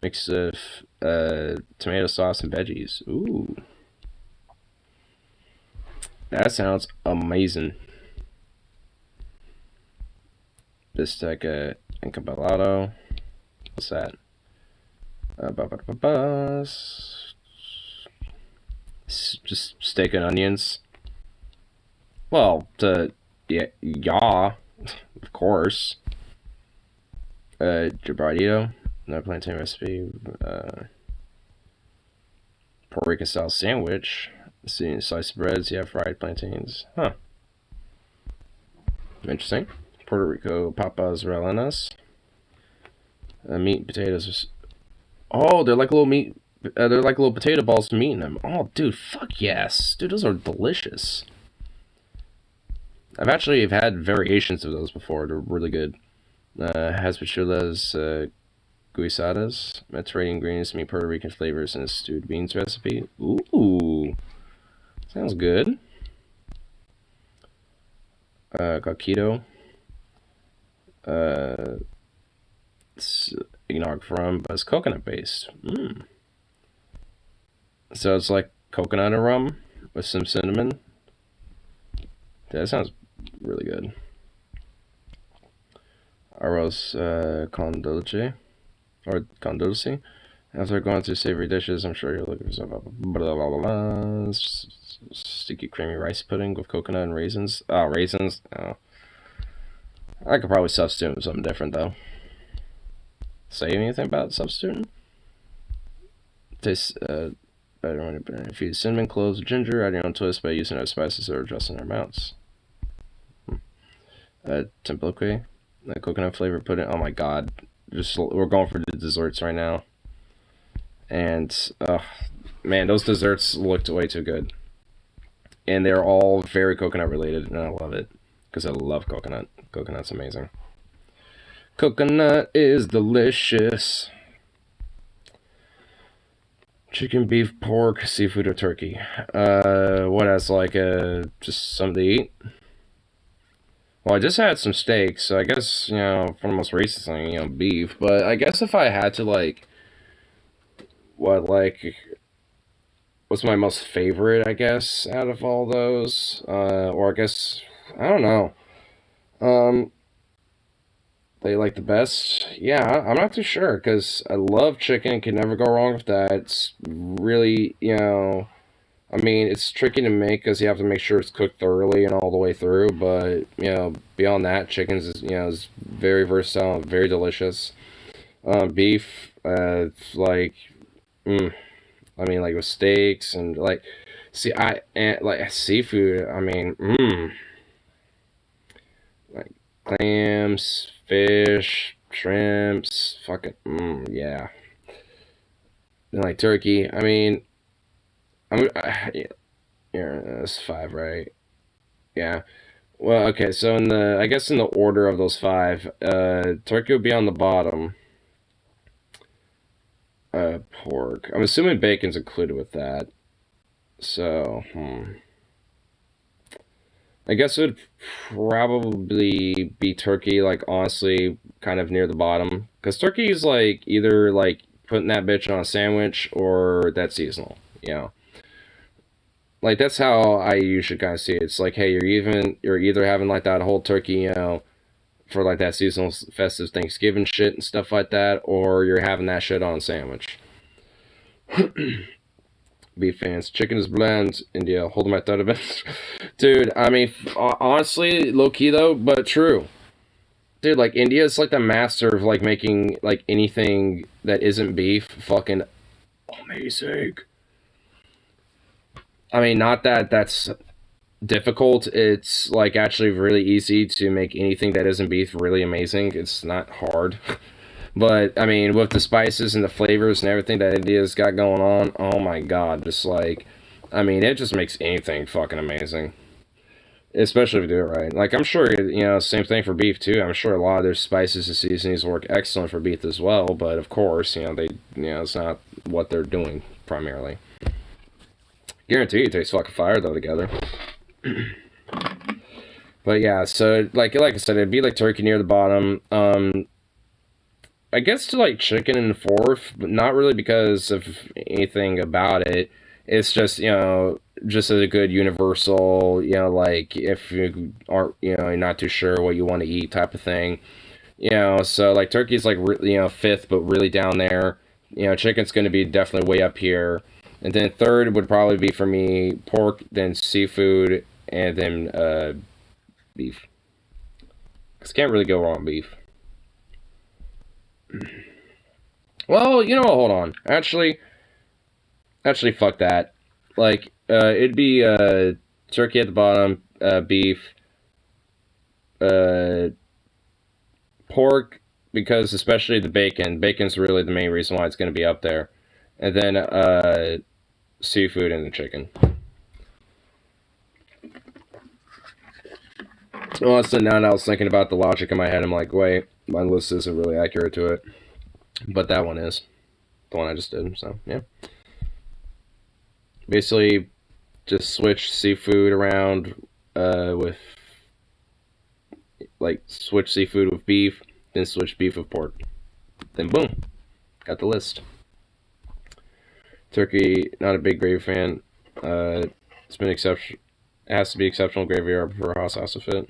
Mixed with tomato sauce and veggies. Ooh. That sounds amazing. Bistecca encapsulado. What's that? Just steak and onions. Well, yeah, of course. Gibardito, no plantain recipe. Puerto Rican style sandwich. See, sliced breads, yeah, fried plantains. Huh. Interesting. Puerto Rico papas rellenas. Meat and potatoes. Oh, they're like little meat. They're like little potato balls with meat in them. Oh, dude, fuck yes. Dude, those are delicious. I've actually had variations of those before. They're really good. Haspachulas, guisadas. Mediterranean ingredients, meat Puerto Rican flavors, and a stewed beans recipe. Ooh. Sounds good. Coquito. It's eggnog from, but it's coconut based. So it's like coconut and rum with some cinnamon. That sounds really good. Arroz con dulce, or con dulce. After going through savory dishes, I'm sure you're looking for some blah, blah, blah, blah. Sticky creamy rice pudding with coconut and raisins. Oh, raisins. Oh. I could probably substitute with something different though. Say anything about substituting? Tastes better when you infuse cinnamon, cloves, ginger, add your own twist by using other spices or adjusting their amounts. Tempoque, coconut flavored pudding. Oh my god, we're going for the desserts right now. And man, those desserts looked way too good. And they're all very coconut related, and I love it because I love coconut. Coconut's amazing. Coconut is delicious. Chicken, beef, pork, seafood, or turkey. What else? Like just something to eat. Well, I just had some steaks, so I guess, for the most racist thing, beef. But I guess if I had to, what's my most favorite, I guess, out of all those? Or I guess, I don't know. They like the best? Yeah, I'm not too sure, because I love chicken, can never go wrong with that. It's really, I mean, it's tricky to make because you have to make sure it's cooked thoroughly and all the way through. But beyond that, chicken is very versatile, and very delicious. Beef, I mean, like with steaks and like seafood. I mean, like clams, fish, shrimps, fucking, yeah. And like turkey. I mean. Yeah, that's 5, right? Yeah. Well, okay, so I guess in the order of those 5, turkey would be on the bottom. Pork. I'm assuming bacon's included with that. So, I guess it would probably be turkey, like, honestly, kind of near the bottom. Because turkey is, like, either, like, putting that bitch on a sandwich or that's seasonal, Like, that's how I usually kind of see it. It's like, hey, you're either having, like, that whole turkey, for, like, that seasonal festive Thanksgiving shit and stuff like that, or you're having that shit on a sandwich. Beef fans. Chicken is bland. India. Holding my thought a bit. Dude, I mean, honestly, low-key, though, but true. Dude, like, India's, like, the master of, like, making, like, anything that isn't beef fucking amazing. I mean, not that that's difficult. It's like actually really easy to make anything that isn't beef really amazing. It's not hard. But I mean, with the spices and the flavors and everything that India's got going on, oh my god, just like, I mean, it just makes anything fucking amazing. Especially if you do it right. Like, I'm sure, you know, same thing for beef too. I'm sure a lot of their spices and seasonings work excellent for beef as well, but of course, you know, it's not what they're doing primarily. Guarantee it tastes fucking fire though together. But yeah, so like I said, it'd be like turkey near the bottom. I guess to like chicken in fourth, but not really because of anything about it. It's just, you know, just as a good universal, you know, like if you aren't, you know, you're not too sure what you want to eat type of thing. You know, so like turkey's like, you know, fifth, but really down there. You know, chicken's going to be definitely way up here. And then third would probably be for me pork, then seafood, and then beef. Because can't really go wrong with beef. Well, you know what, hold on. Actually, fuck that. Like, it'd be turkey at the bottom, beef, pork, because especially the bacon. Bacon's really the main reason why it's going to be up there. And then seafood and the chicken. Well, so now I was thinking about the logic in my head. I'm like, wait, my list isn't really accurate to it. But that one is. The one I just did, so, yeah. Basically, just switch seafood around with, like, switch seafood with beef, then switch beef with pork. Then boom, got the list. Turkey, not a big gravy fan. It's been exceptional. It has to be exceptional gravy or I prefer hot sauce with it.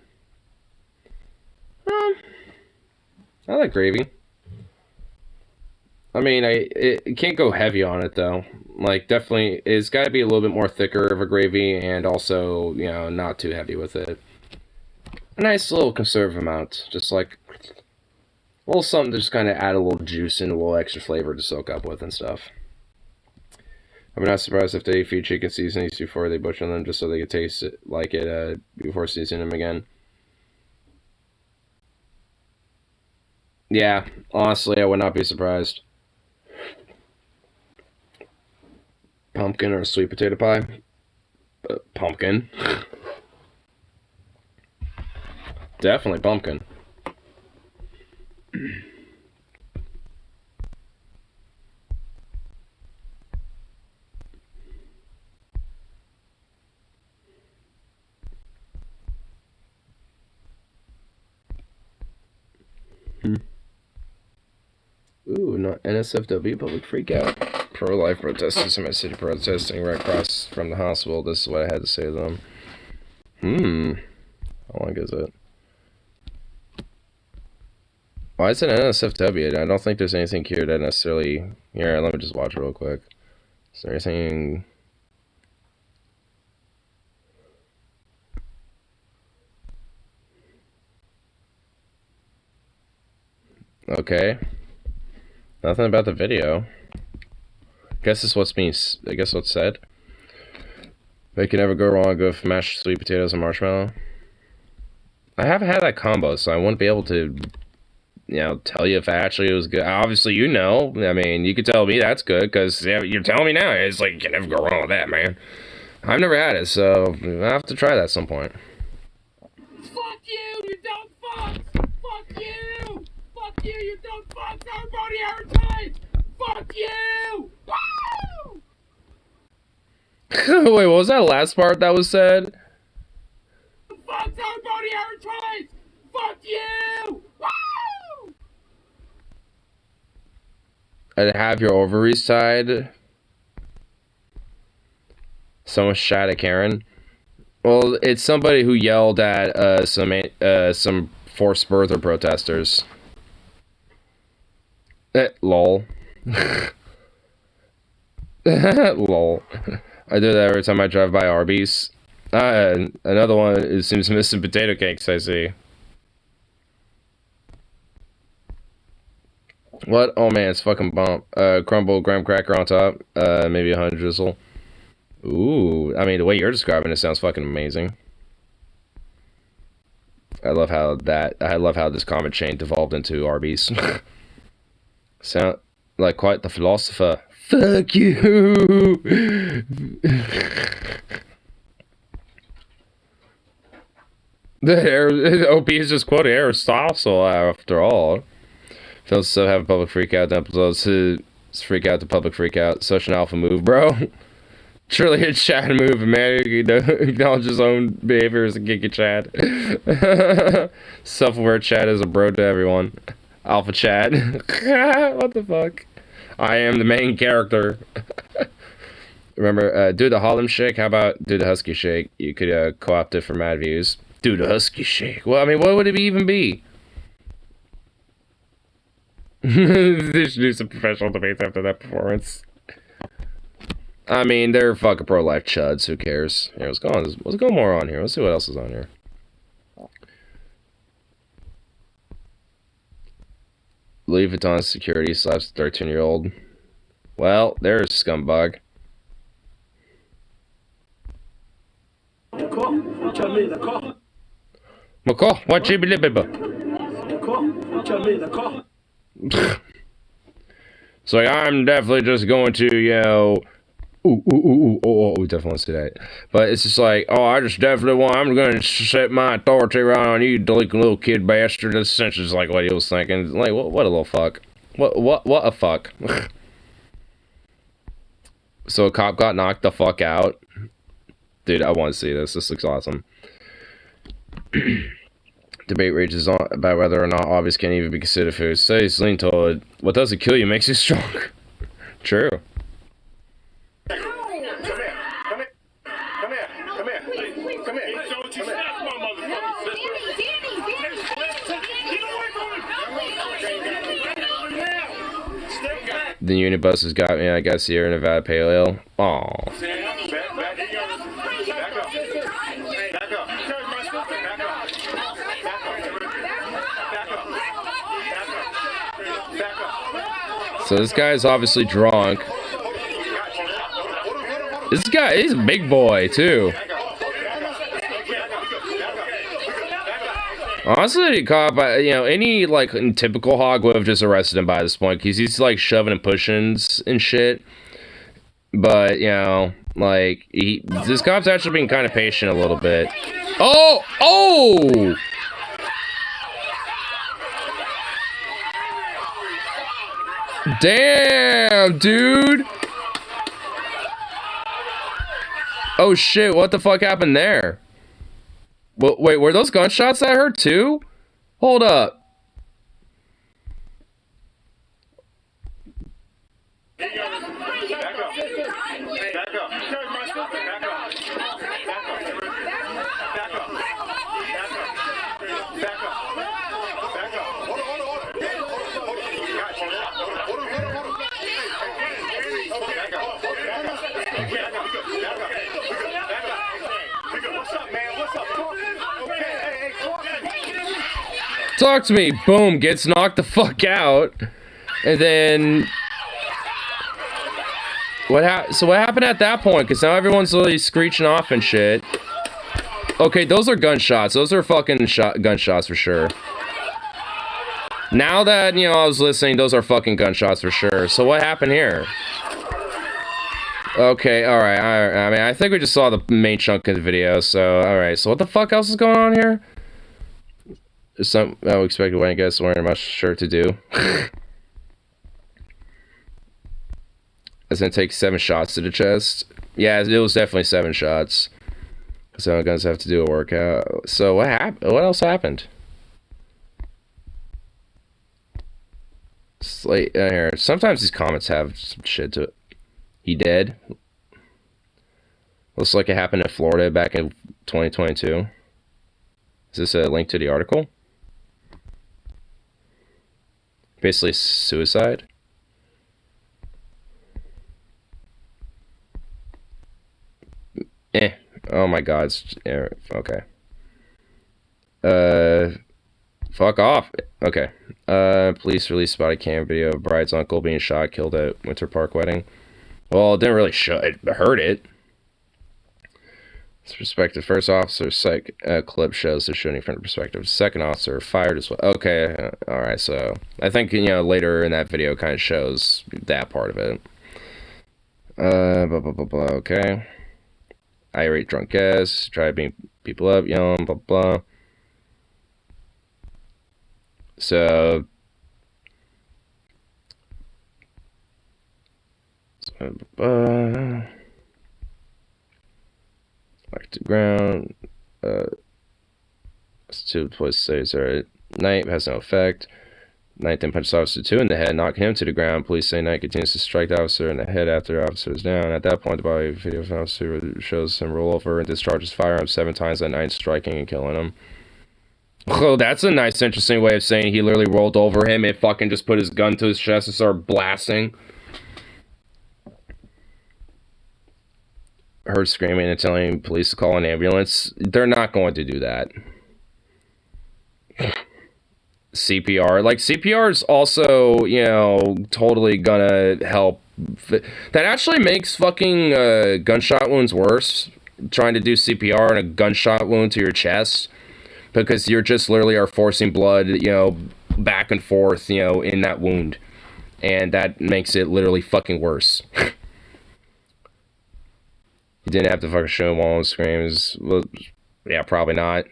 I like gravy. I mean, it can't go heavy on it though. Like, definitely, it's got to be a little bit more thicker of a gravy, and also, you know, not too heavy with it. A nice little conservative amount, just like a little something to just kind of add a little juice and a little extra flavor to soak up with and stuff. I'm not surprised if they feed chicken seasonings before they butcher them, just so they can taste it like it before seasoning them again. Yeah, honestly, I would not be surprised. Pumpkin or sweet potato pie? Pumpkin. Definitely pumpkin. Ooh, not NSFW public freakout. Pro-life protesters in my city protesting right across from the hospital. This is what I had to say to them. How long is it? Why is it NSFW? I don't think there's anything here that necessarily... Here, let me just watch it real quick. Is there anything... Okay. Nothing about the video. Guess this is what's being... I guess what's said. They can never go wrong with mashed sweet potatoes and marshmallow. I haven't had that combo, so I wouldn't be able to... You know, tell you if actually it was good. Obviously, you know. I mean, you could tell me that's good, because yeah, you're telling me now. It's like, you can never go wrong with that, man. I've never had it, so I have to try that at some point. Fuck you dumb fucks! Fuck you! Fuck you, you dumb fucks! Everybody advertise! Fuck you! Woo! Wait, what was that last part that was said? Fucks, everybody advertise! Fuck you! Woo! I'd have your ovaries tied. Someone shot at Karen. Well, it's somebody who yelled at some forced birther protesters. Lol. Lol. I do that every time I drive by Arby's. Another one is seems missing potato cakes, I see. What? Oh man, it's fucking bomb. Crumble graham cracker on top. Maybe a 100 drizzle. Ooh, I mean, the way you're describing it sounds fucking amazing. I love how this comment chain devolved into Arby's. Sound like quite the philosopher. Fuck you! The OP is just quoting Aristotle after all. Feels so have a public freak out. Episodes to freak out, the public freak out. Such an alpha move, bro. Truly a Chad move, man. You know, acknowledge his own behavior as a geeky Chad. Self-aware Chad is a bro to everyone. Alpha Chad. What the fuck? I am the main character. Remember, do the Harlem Shake? How about do the Husky Shake? You could co-opt it for mad views. Do the Husky Shake. Well, I mean, what would it even be? They should do some professional debates after that performance. I mean, they're fucking pro-life chuds. Who cares? Here, let's go more on here. Let's see what else is on here. Louis Vuitton security slaps 13-year-old. Well, there's a scumbag. McCall, what you believe? So I'm definitely just going to, you know, we definitely want to see that. But it's just like, oh, I'm going to set my authority right on you, delinquent little kid bastard. That's essentially just like what he was thinking. Like, what a little fuck. What a fuck. So a cop got knocked the fuck out. Dude, I want to see this. This looks awesome. Debate rages on about whether or not obvious can even be considered food. Says lean toward what doesn't kill you makes you stronger. True. The unit bus has got me. I got Sierra Nevada Pale Ale. Aww. So this guy's obviously drunk. This guy, he's a big boy too. Honestly, cop, you know, any like typical hog would have just arrested him by this point because he's like shoving and pushing and shit. But you know, like this cop's actually being kind of patient a little bit. Oh! Damn, dude! Oh shit! What the fuck happened there? Well, wait, were those gunshots that hurt too? Hold up. Talk to me. Boom, gets knocked the fuck out. And then what happened at that point? Because now everyone's literally screeching off and shit. Okay, those are gunshots. Those are fucking gunshots for sure. Now that, you know, I was listening, those are fucking gunshots for sure. So what happened here? Okay, alright. I mean, I think we just saw the main chunk of the video. So, alright. So what the fuck else is going on here? Some I would expect a white guy wearing a much shirt to do. It's gonna take 7 shots to the chest. Yeah, it was definitely 7 shots. So guns have to do a workout. So what happened? What else happened? Slate here. Sometimes these comments have some shit to it. He dead. Looks like it happened in Florida back in 2022. Is this a link to the article? Basically suicide. Oh my god. Okay. Fuck off. Okay. Police released spotty cam video of bride's uncle being shot, killed at Winter Park wedding. Well, it didn't really show it. Hurt it. Perspective. First officer clip shows the shooting from the perspective. Second officer fired as well. Okay, all right. So I think later in that video kind of shows that part of it. Blah blah blah blah. Okay. Irate drunk guests try to beat people up, yelling, blah blah. So. Back to ground. Two police says, alright. Knight has no effect. Knight then punches Officer 2 in the head, knocking him to the ground. Police say Knight continues to strike the officer in the head after the officer is down. At that point, the body video of the officer shows him roll over and discharges firearms 7 times at Knight, striking and killing him. Oh, that's a nice, interesting way of saying he literally rolled over him and fucking just put his gun to his chest and started blasting. Her screaming and telling police to call an ambulance. They're not going to do that. CPR. Like, CPR is also, totally gonna help. That actually makes fucking gunshot wounds worse. Trying to do CPR on a gunshot wound to your chest. Because you're just literally are forcing blood, back and forth, in that wound. And that makes it literally fucking worse. You didn't have to fucking show him all the screams. Well, yeah, probably not.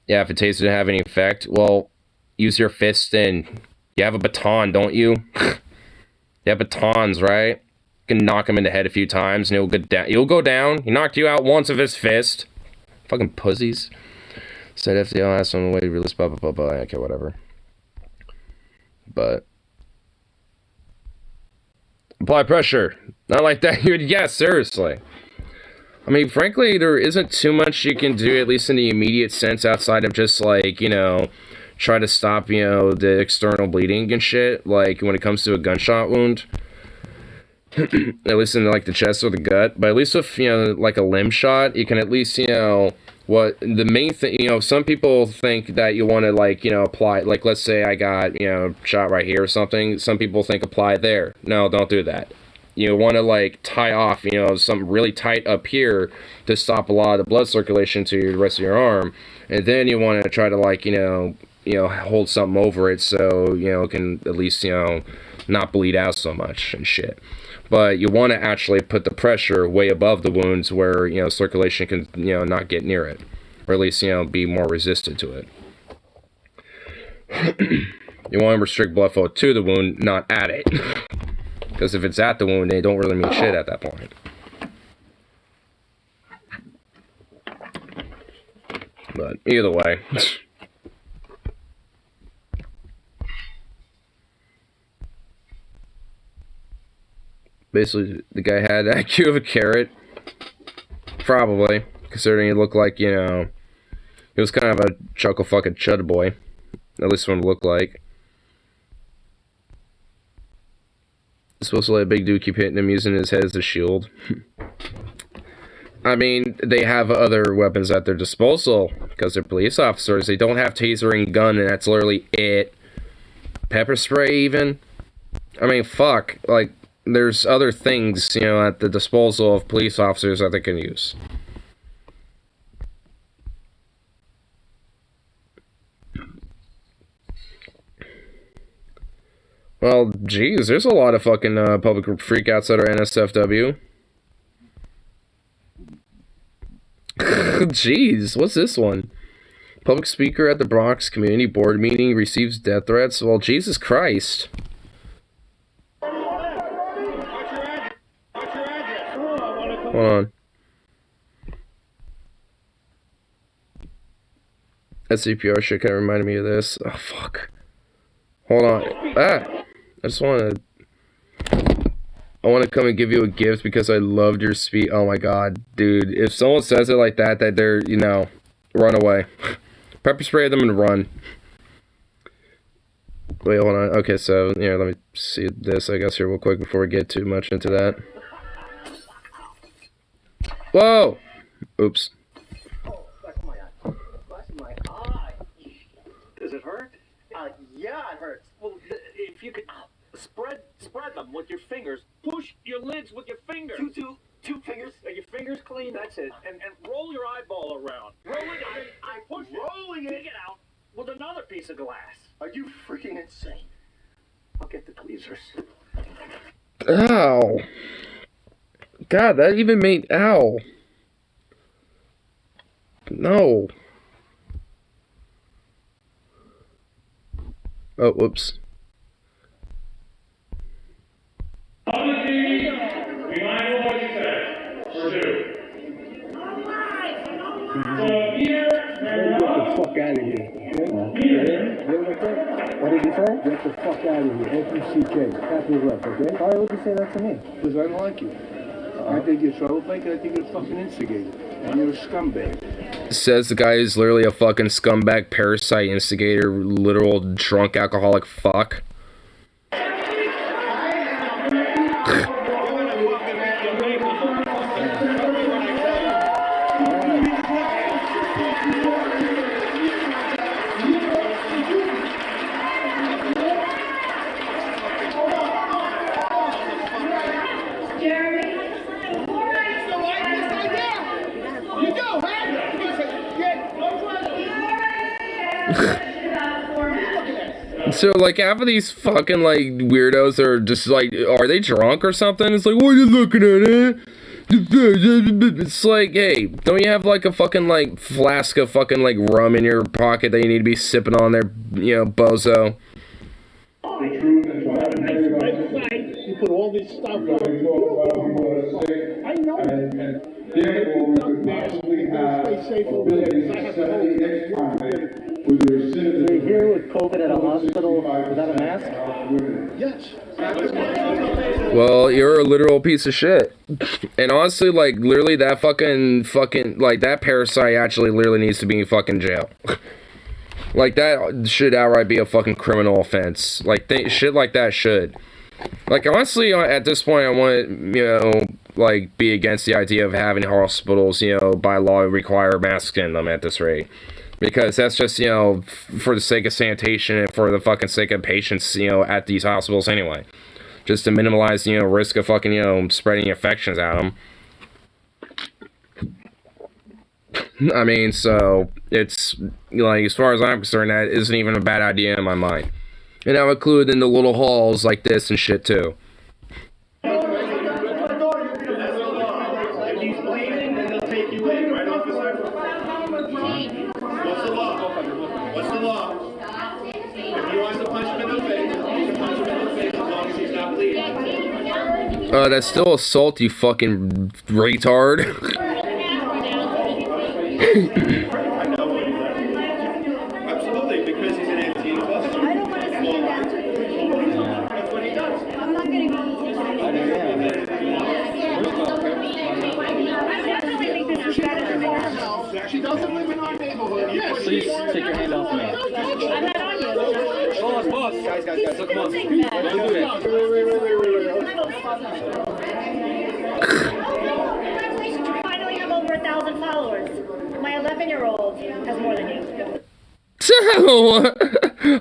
Yeah, if a taser didn't have any effect, well, use your fist and you have a baton, don't you? You have batons, right? You can knock him in the head a few times and he'll go down. He'll go down. He knocked you out once with his fist. Fucking pussies. Said FDL asked on the way to release blah blah blah blah. Okay, whatever. But apply pressure. Not like that. Yeah, seriously. I mean, frankly, there isn't too much you can do, at least in the immediate sense, outside of just, like, try to stop, the external bleeding and shit, like, when it comes to a gunshot wound. At least in, like, the chest or the gut. But at least with, like, a limb shot, you can at least, what the main thing, some people think that you want to, like, apply, like, let's say I got, shot right here or something. Some people think apply there. No, don't do that. You want to, like, tie off, something really tight up here to stop a lot of the blood circulation to the rest of your arm. And then you want to try to, like, hold something over it so, it can at least, not bleed out so much and shit. But you want to actually put the pressure way above the wounds where, circulation can, not get near it. Or at least, be more resistant to it. You want to restrict blood flow to the wound, not at it. Because if it's at the wound, they don't really mean shit at that point. But either way. Basically, the guy had the IQ of a carrot. Probably. Considering he looked like, he was kind of a chuckle fucking chud boy. At least what it looked like. Supposed to let a big dude keep hitting him using his head as a shield. I mean, they have other weapons at their disposal because they're police officers. They don't have tasering gun, and that's literally it. Pepper spray, even. I mean, fuck. Like, there's other things, at the disposal of police officers that they can use. Well, geez, there's a lot of fucking public freakouts that are NSFW. Jeez, what's this one? Public speaker at the Bronx Community Board meeting receives death threats. Well, Jesus Christ. Hold on. That CPR shit kind of reminded me of this. Oh, fuck. Hold on. Ah! I want to come and give you a gift because I loved your speech. Oh my god, dude. If someone says it like that they're, run away. Pepper spray them and run. Wait, hold on. Okay, so, let me see this, I guess, here real quick before we get too much into that. Whoa! Oops. Oh, that's my eye. That's my eye. Does it hurt? Yeah, it hurts. Well, if you could spread them with your fingers. Push your lids with your fingers. Two fingers. Are your fingers clean? brain. That's it. And roll your eyeball around. Roll it, and then I push rolling it out with another piece of glass. Are you freaking insane? I'll get the tweezers. Ow. God, that even made... Ow. No. Oh, whoops. Fuck out of here. What did you say? Get the fuck out of here. F-U-C-K. Capital left, okay? Why would you say that to me? Because I don't like you. I think you're troublemaker. I think you're a fucking instigator. And you're a scumbag. Says the guy who's literally a fucking scumbag, parasite, instigator, literal drunk alcoholic fuck. So, like, half of these fucking, like, weirdos are just, like, are they drunk or something? It's like, what are you looking at, eh? It's like, hey, don't you have, like, a fucking, like, flask of fucking, like, rum in your pocket that you need to be sipping on there, you know, bozo? You put all this stuff on. I know. Therefore, we could possibly have stay safe over there because I have to hold you're here with COVID at a hospital without a mask? Yes. Well, you're a literal piece of shit. And honestly, like, literally that fucking, like, that parasite actually literally needs to be in fucking jail. Like, that should outright be a fucking criminal offense. Like, shit like that should. Like, honestly, at this point, I want to, you know, like, be against the idea of having hospitals, you know, by law require masks in them at this rate. Because that's just, you know, for the sake of sanitation and for the fucking sake of patients, you know, at these hospitals anyway. Just to minimize, you know, risk of fucking, you know, spreading infections at them. I mean, so, it's, like, as far as I'm concerned, that isn't even a bad idea in my mind. And I'll include in the little halls like this and shit, too. That's still assault, you fucking retard. Absolutely, because he's an Antifa. I don't want to see him down to the That's what he does. I'm not going to go. I definitely think this is better than the She doesn't live in our neighborhood. Yes, Please take your hand off me. I'm not on you. Boss, guys, look, come on. Wait. Congratulations, you finally have over 1,000 followers. My 11-year-old has more than you.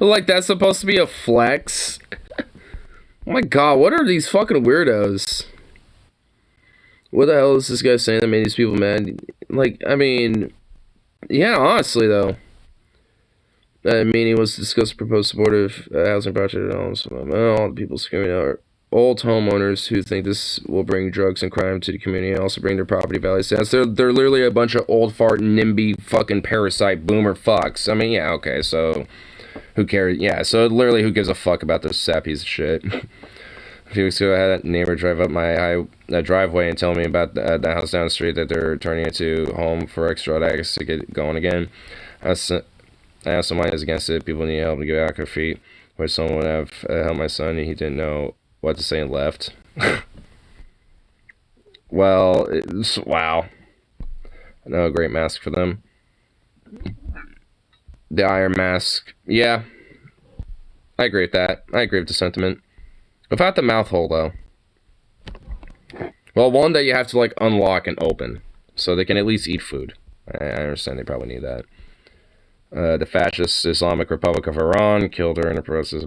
Like, that's supposed to be a flex? Oh my god, what are these fucking weirdos? What the hell is this guy saying that made these people mad? Like, I mean, yeah, honestly, though. I mean, he wants to discuss proposed supportive housing project at homes. All the people screaming out. Old homeowners who think this will bring drugs and crime to the community and also bring their property values down. So they're literally a bunch of old fart, NIMBY, fucking parasite boomer fucks. I mean, yeah, okay, so who cares? Yeah, so literally who gives a fuck about this sap piece of shit? A few weeks ago, I had a neighbor drive up my driveway and tell me about the house down the street that they're turning into home for extra addicts to get going again. I asked someone who's against it. People need help to get back their feet. Wish someone would have helped my son, and he didn't know what to say and left. Well, wow. I know a great mask for them. The iron mask. Yeah. I agree with that. I agree with the sentiment. Without the mouth hole, though. Well, one that you have to, like, unlock and open. So they can at least eat food. I understand they probably need that. The fascist Islamic Republic of Iran killed her in the process.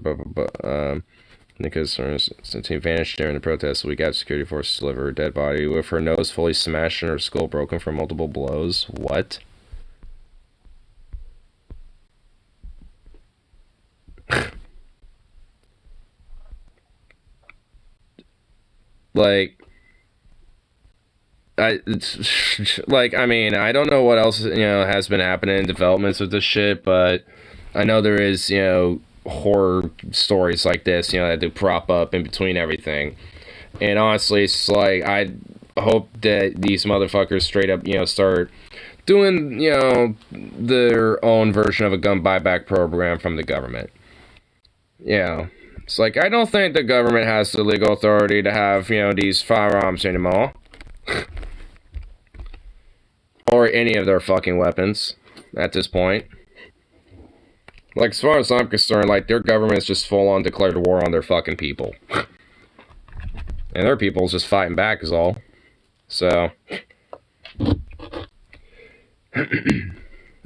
Because since he vanished during the protest, we got security forces to deliver her dead body with her nose fully smashed and her skull broken from multiple blows. What? Like, I mean, I don't know what else, has been happening in developments with this shit, but I know there is, horror stories like this, that do prop up in between everything. And honestly, it's like, I hope that these motherfuckers straight up, start doing, their own version of a gun buyback program from the government. Yeah. It's like, I don't think the government has the legal authority to have, these firearms anymore. Or any of their fucking weapons at this point. Like, as far as I'm concerned, like, their government's just full-on declared war on their fucking people. And their people's just fighting back is all. So. I'm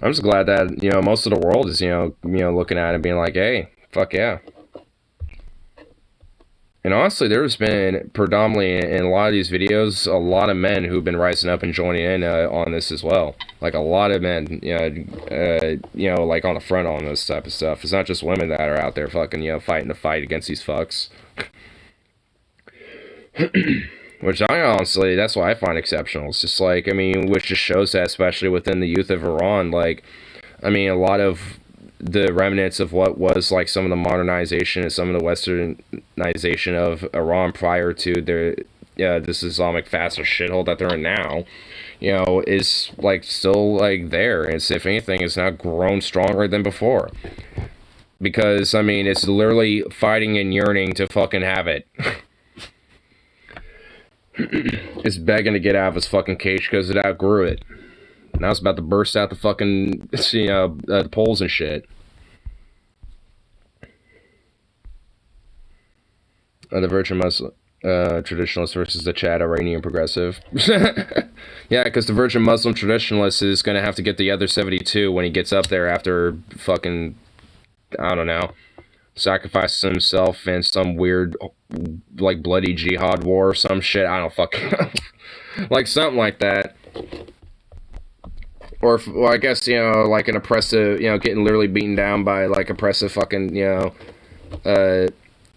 just glad that, most of the world is, looking at it and being like, hey, fuck yeah. And honestly, there's been predominantly in a lot of these videos, a lot of men who've been rising up and joining in on this as well. Like a lot of men, like on the front on this type of stuff. It's not just women that are out there fucking, fighting the fight against these fucks. Which I honestly, that's what I find exceptional. It's just like, I mean, which just shows that, especially within the youth of Iran, like, I mean, a lot of the remnants of what was like some of the modernization and some of the westernization of Iran prior to their this Islamic fascist shithole that they're in now, is like still like there. And if anything, it's now grown stronger than before. Because I mean, it's literally fighting and yearning to fucking have it. It's begging to get out of its fucking cage because it outgrew it. Now it's about to burst out the fucking, the poles and shit. The Virgin Muslim traditionalist versus the Chad Iranian progressive. Yeah, because the Virgin Muslim traditionalist is going to have to get the other 72 when he gets up there after fucking, I don't know, sacrifices himself in some weird, like, bloody jihad war or some shit. I don't fucking know. Like, something like that. Or, well, I guess, like an oppressive, getting literally beaten down by, like, oppressive fucking,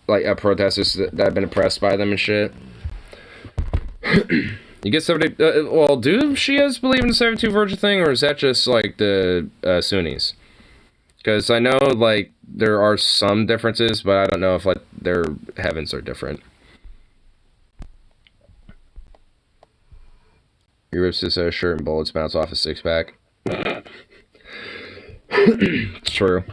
like, protesters that have been oppressed by them and shit. You get 70, well, do Shias believe in the 72 virgin thing, or is that just, like, the Sunnis? Because I know, like, there are some differences, but I don't know if, like, their heavens are different. He rips his shirt and bullets bounce off his six-pack. It's true.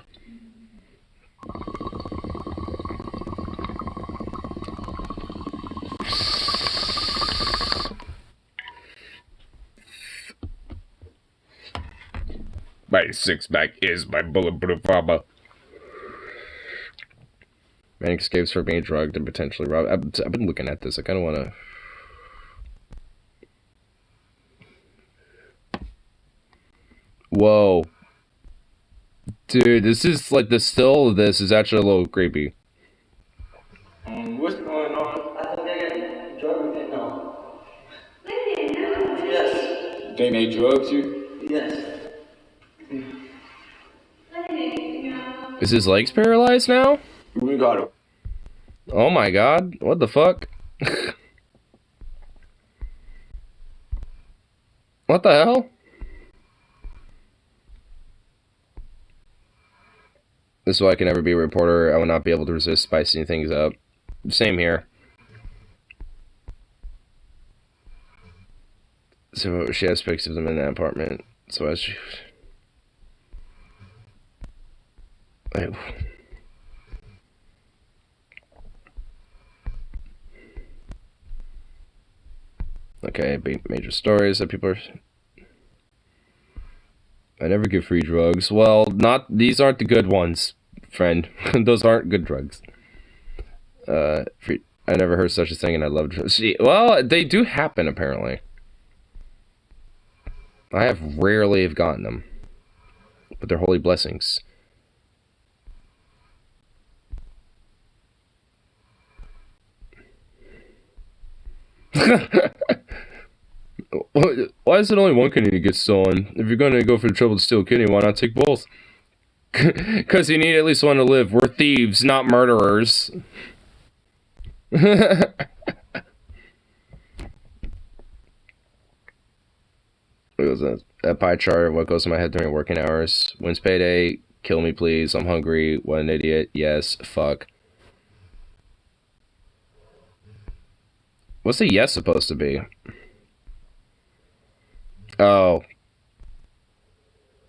My six-pack is my bulletproof armor. Man escapes from being drugged and potentially robbed. I've been looking at this. I kind of want to... Whoa. Dude, this is like the still of this is actually a little creepy. What's going on? I think I got drugged with it now. Yes. They made drugs you? Yes. Is his legs paralyzed now? We got him. Oh my god. What the fuck? What the hell? This is why I can never be a reporter. I will not be able to resist spicing things up. Same here. So she has pics of them in that apartment. So as she... Wait. Okay, major stories that people are... I never give free drugs. Well, these aren't the good ones, friend. Those aren't good drugs. Free, I never heard such a thing, and I love drugs. See, well, they do happen, apparently. I have rarely have gotten them. But they're holy blessings. Why is it only one kidney that gets stolen? If you're gonna go for the trouble to steal a kidney, why not take both? Because you need at least one to live. We're thieves, not murderers. What was that? A pie chart of what goes in my head during working hours. When's payday? Kill me, please. I'm hungry. What an idiot. Yes. Fuck. What's the yes supposed to be? Oh.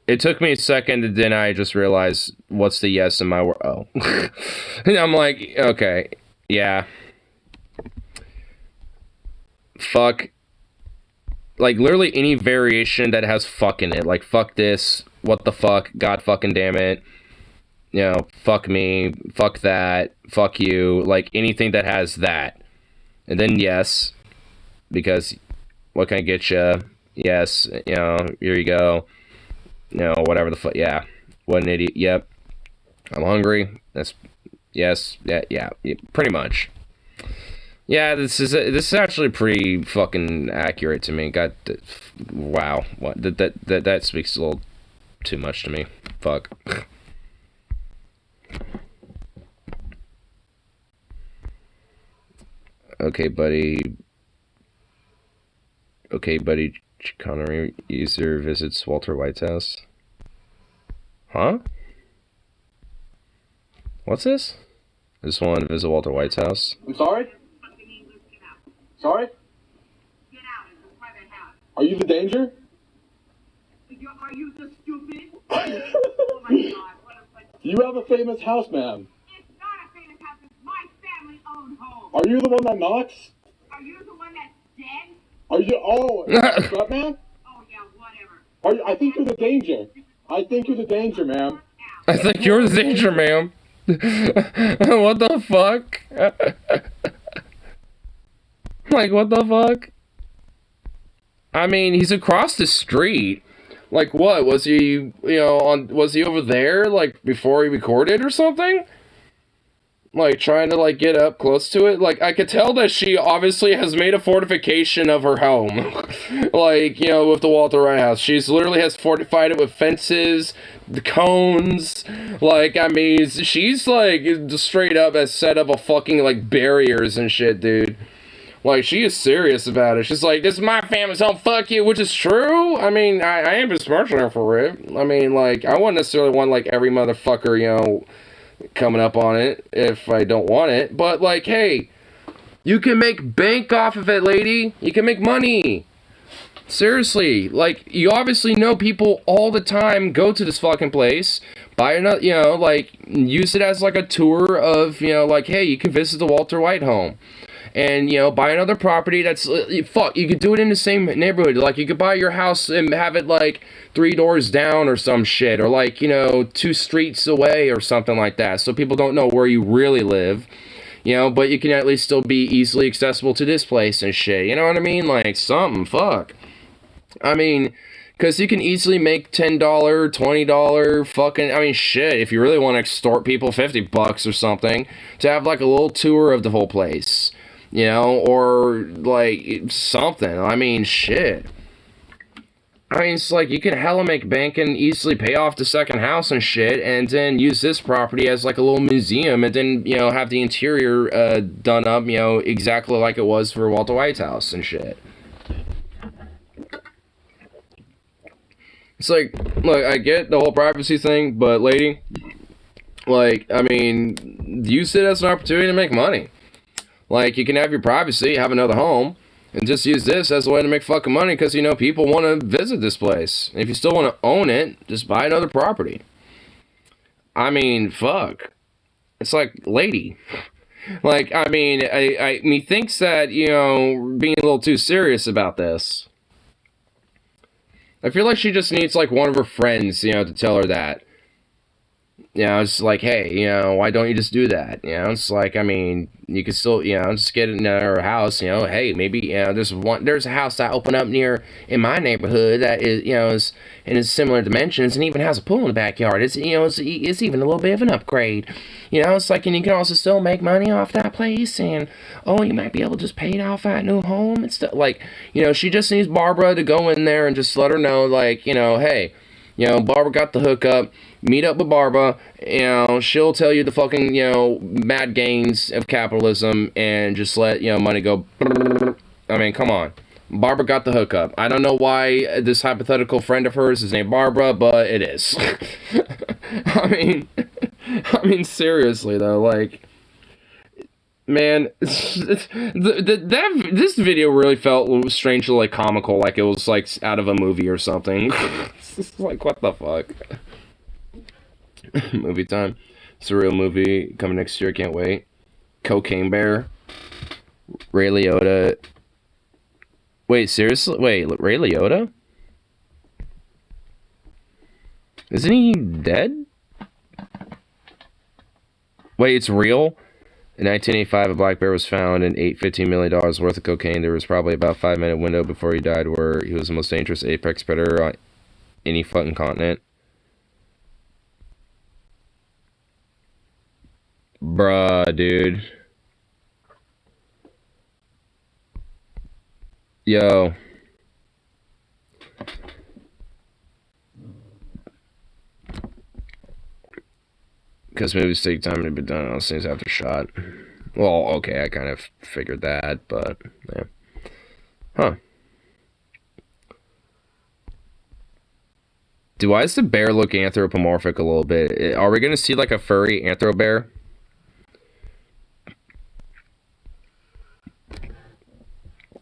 It took me a second, and then I just realized what's the yes in my word. Oh. And I'm like, okay. Yeah. Fuck. Like, literally any variation that has fuck in it. Like, fuck this, what the fuck, god fucking damn it. You know, fuck me, fuck that, fuck you. Like, anything that has that. And then yes, because what can I get you? Yes, you know, here you go. You know, whatever the fuck, yeah. What an idiot, yep. I'm hungry, that's, yes, yeah, pretty much. Yeah, this is actually pretty fucking accurate to me. God, wow, what that speaks a little too much to me. Fuck. Okay, buddy. Okay, buddy. Connery user visits Walter White's house. Huh? What's this? I just wanted to visit Walter White's house. I'm sorry? Sorry? Get out of the private house. Are you the danger? Are you so stupid? Oh my God, what a bunch of... You have a famous house, ma'am. It's not a famous house, it's my family-owned home. Are you the one that knocks? Are you the one that's dead? Are you? Oh, what, ma'am? Oh yeah, whatever. Are you? I think you're the danger. I think you're the danger, ma'am. I think you're the danger, ma'am. What the fuck? Like, what the fuck? I mean, he's across the street. Like, what? Was he, you know, was he over there, like, before he recorded or something? Like, trying to, like, get up close to it? Like, I could tell that she obviously has made a fortification of her home. Like, you know, with the Walter White house. She's literally has fortified it with fences, the cones. Like, I mean, she's, like, straight up has set up a fucking, like, barriers and shit, dude. Like, she is serious about it. She's like, this is my family's home, fuck you, which is true. I mean, I ain't been smart enough for it. I mean, like, I wouldn't necessarily want, like, every motherfucker, you know, coming up on it if I don't want it. But, like, hey, you can make bank off of it, lady. You can make money. Seriously. Like, you obviously know people all the time go to this fucking place, buy another, you know, like, use it as, like, a tour of, you know, like, hey, you can visit the Walter White home. And, you know, buy another property that's, fuck, you could do it in the same neighborhood. Like, you could buy your house and have it, like, 3 doors down or some shit. Or, like, you know, 2 streets away or something like that. So people don't know where you really live. You know, but you can at least still be easily accessible to this place and shit. You know what I mean? Like, something, fuck. I mean, because you can easily make $10, $20 fucking, I mean, shit, if you really want to extort people $50 or something, to have, like, a little tour of the whole place. You know, or, like, something. I mean, shit. I mean, it's like, you can hella make bank and easily pay off the second house and shit, and then use this property as, like, a little museum, and then, you know, have the interior, done up, you know, exactly like it was for Walter White's house and shit. It's like, look, I get the whole privacy thing, but, lady, like, I mean, use it as an opportunity to make money. Like, you can have your privacy, have another home, and just use this as a way to make fucking money because, you know, people want to visit this place. And if you still want to own it, just buy another property. I mean, fuck. It's like, lady. Like, I mean, methinks that, you know, being a little too serious about this. I feel like she just needs, like, one of her friends, you know, to tell her that. You know, it's like, hey, you know, why don't you just do that? You know, it's like, I mean, you could still, you know, just get another house. You know, hey, maybe, you know, there's a house that opened up near in my neighborhood that is, you know, is in similar dimensions and even has a pool in the backyard. It's, you know, it's even a little bit of an upgrade. You know, it's like, and you can also still make money off that place, and oh, you might be able to just pay it off that new home and stuff. Like, you know, she just needs Barbara to go in there and just let her know, like, you know, hey, you know, Barbara got the hookup. Meet up with Barbara, you know, she'll tell you the fucking, you know, mad gains of capitalism and just let, you know, money go. I mean, come on. Barbara got the hookup. I don't know why this hypothetical friend of hers is named Barbara, but it is. I mean, seriously though, like, man, this video really felt strangely like comical, like it was like out of a movie or something. It's like, what the fuck? Movie time. It's a real movie coming next year. Can't wait. Cocaine Bear. Ray Liotta. Wait, seriously? Wait, Ray Liotta? Isn't he dead? Wait, it's real? In 1985, a black bear was found and ate $15 million worth of cocaine. There was probably about a 5-minute window before he died where he was the most dangerous apex predator on any fucking continent. Bruh, dude. Yo. Because movies take time to be done on things after shot. Well, okay, I kind of figured that, but, yeah. Huh. Dude, why does the bear look anthropomorphic a little bit? Are we going to see, like, a furry anthro bear?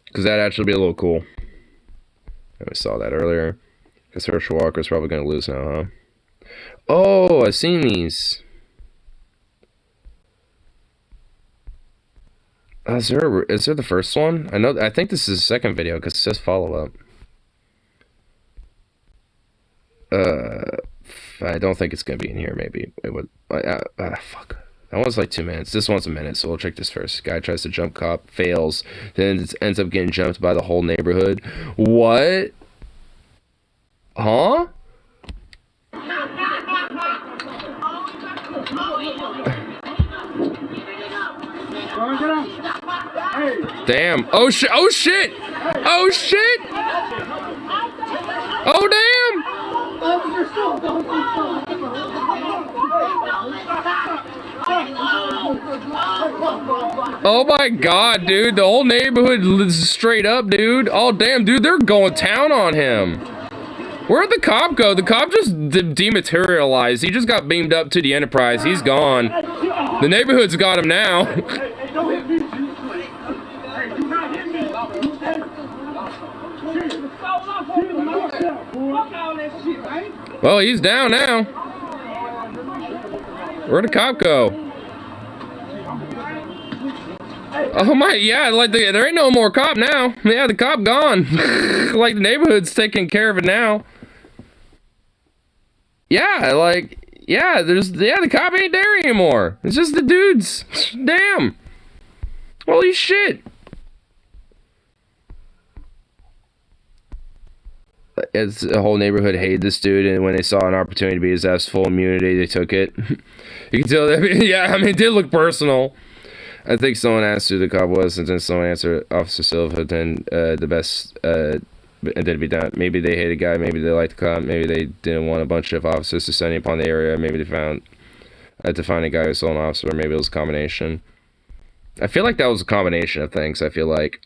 Because that'd actually be a little cool. I saw that earlier. Guess Herschel Walker's probably going to lose now, huh? Oh, I've seen these. Is there the first one? I think this is the second video because it says follow-up. I don't think it's going to be in here, maybe. It would... fuck. That one's like 2 minutes. This one's a minute, so we'll check this first. Guy tries to jump cop, fails, then ends up getting jumped by the whole neighborhood. What? Huh? Damn. Oh shit. Oh shit. Oh shit. Oh damn. Oh my god, dude. The whole neighborhood is straight up, dude. Oh damn, dude. They're going town on him. Where'd the cop go? The cop just dematerialized. He just got beamed up to the Enterprise. He's gone. The neighborhood's got him now. Well, he's down now. Where'd the cop go? Oh my, yeah, like there ain't no more cop now. Yeah, the cop gone. Like the neighborhood's taking care of it now. Yeah, like, yeah, the cop ain't there anymore. It's just the dudes. Damn. Holy shit. It's the whole neighborhood hated this dude, and when they saw an opportunity to be his ass full immunity, they took it. You can tell that, yeah, I mean, it did look personal. I think someone asked who the cop was, and then someone answered Officer Silva, then the best, and then be done. Maybe they hated the guy, maybe they liked the cop, maybe they didn't want a bunch of officers to send upon the area, maybe they found, to find a guy who saw an officer, or maybe it was a combination. I feel like that was a combination of things. I feel like,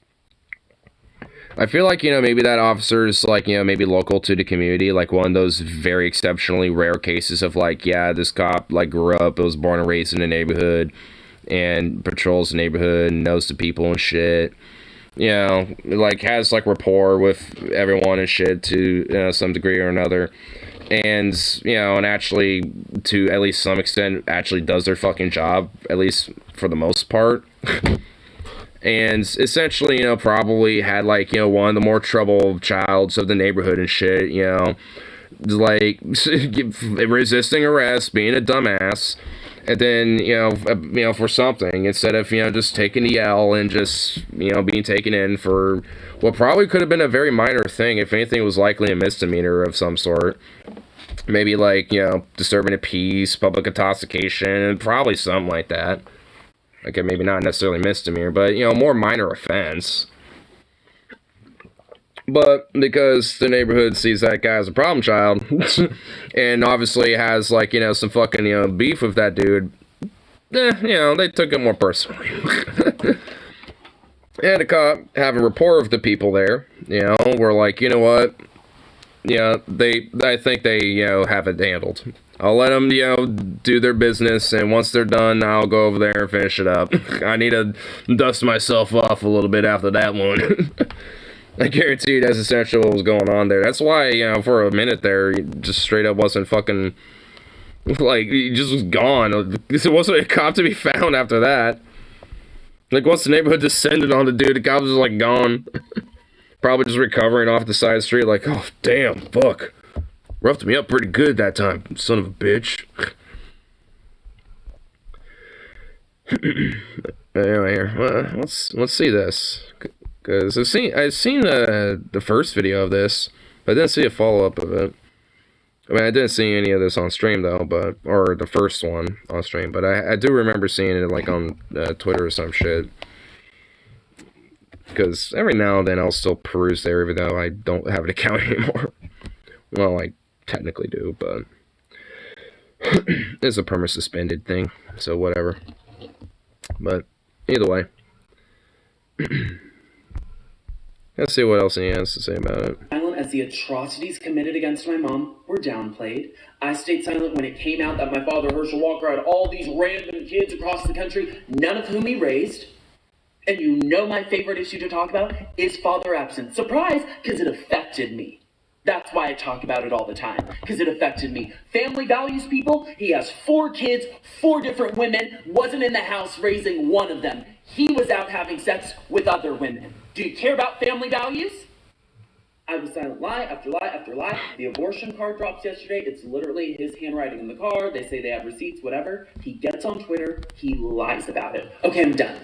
you know, maybe that officer is, like, you know, maybe local to the community, like one of those very exceptionally rare cases of, like, yeah, this cop, like, grew up, was born and raised in the neighborhood, and patrols the neighborhood, and knows the people and shit, you know, like, has, like, rapport with everyone and shit to, you know, some degree or another, and, you know, and actually, to at least some extent, actually does their fucking job, at least for the most part. And essentially, you know, probably had, like, you know, one of the more troubled childs of the neighborhood and shit, you know, like resisting arrest, being a dumbass, and then for something instead of just taking the L and just being taken in for what probably could have been a very minor thing. If anything, it was likely a misdemeanor of some sort. Maybe like disturbing the peace, public intoxication, probably something like that. Okay, maybe not necessarily misdemeanor, but more minor offense. But because the neighborhood sees that guy as a problem child, and obviously has like some fucking beef with that dude, they took it more personally. And the cop, having rapport with the people there, were like, you know what? I think they have it handled. I'll let them do their business, and once they're done, I'll go over there and finish it up. I need to dust myself off a little bit after that one. I guarantee you that's essentially what was going on there. That's why, for a minute there, he just straight up wasn't fucking, like, he just was gone. There wasn't a cop to be found after that. Like, once the neighborhood descended on the dude, the cop was just, like, gone. Probably just recovering off the side of the street, like, oh, damn, fuck. Roughed me up pretty good that time, son of a bitch. Anyway, here, let's see this. Because I've seen the first video of this, but I didn't see a follow-up of it. I mean, I didn't see any of this on stream, though, or the first one on stream, but I do remember seeing it, like, on Twitter or some shit. Because every now and then I'll still peruse there, even though I don't have an account anymore. Well, I technically do, but it's a perma-suspended thing, so whatever. But either way. Let's see what else he has to say about it. Silent as the atrocities committed against my mom were downplayed. I stayed silent when it came out that my father, Herschel Walker, had all these random kids across the country, none of whom he raised. And my favorite issue to talk about is father absence. Surprise, because it affected me. That's why I talk about it all the time, because it affected me. Family values, people. He has 4 kids, 4 different women, wasn't in the house raising one of them. He was out having sex with other women. Do you care about family values? I was silent, lie after lie after lie. The abortion card drops yesterday. It's literally his handwriting in the card. They say they have receipts, whatever. He gets on Twitter. He lies about it. Okay, I'm done.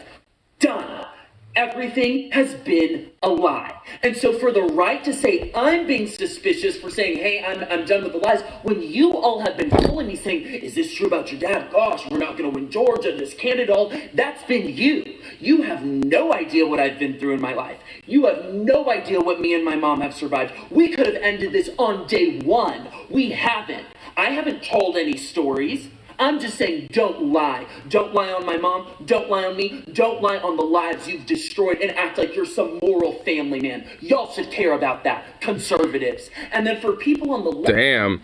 Done. Everything has been a lie. And so for the right to say I'm being suspicious for saying, hey, I'm done with the lies, when you all have been calling me saying, is this true about your dad? Gosh, we're not going to win Georgia, this candidate, all, that's been you. You have no idea what I've been through in my life. You have no idea what me and my mom have survived. We could have ended this on day 1. We haven't. I haven't told any stories. I'm just saying, don't lie. Don't lie on my mom. Don't lie on me. Don't lie on the lives you've destroyed and act like you're some moral family man. Y'all should care about that, conservatives. And then for people on the left...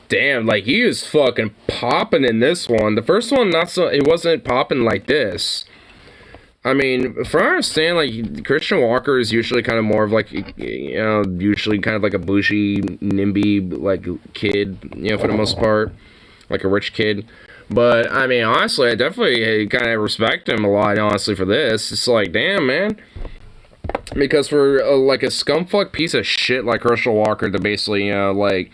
Damn, like, he is fucking popping in this one. The first one, not so... It wasn't popping like this. I mean, from what I understand, like, Christian Walker is usually kind of more of, like, usually kind of like a bougie, NIMBY, like, kid, for the most part. Like a rich kid. But, I mean, honestly, I definitely kind of respect him a lot, honestly, for this. It's like, damn, man. Because for, like, a scumfuck piece of shit like Herschel Walker to basically, like,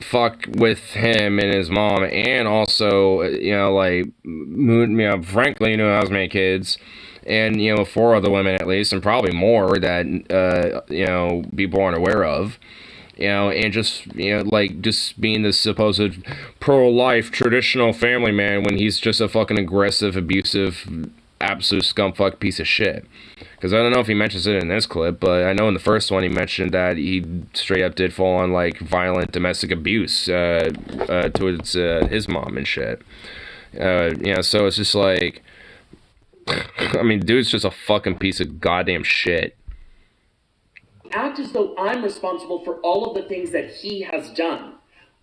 fuck with him and his mom, and also, like, frankly, has many kids, and, 4 other women at least, and probably more that, people aren't aware of. And just, like, just being the supposed pro-life, traditional family man when he's just a fucking aggressive, abusive, absolute scumfuck piece of shit. Because I don't know if he mentions it in this clip, but I know in the first one he mentioned that he straight up did fall on, like, violent domestic abuse towards his mom and shit. So it's just like, I mean, dude's just a fucking piece of goddamn shit. Act as though I'm responsible for all of the things that he has done.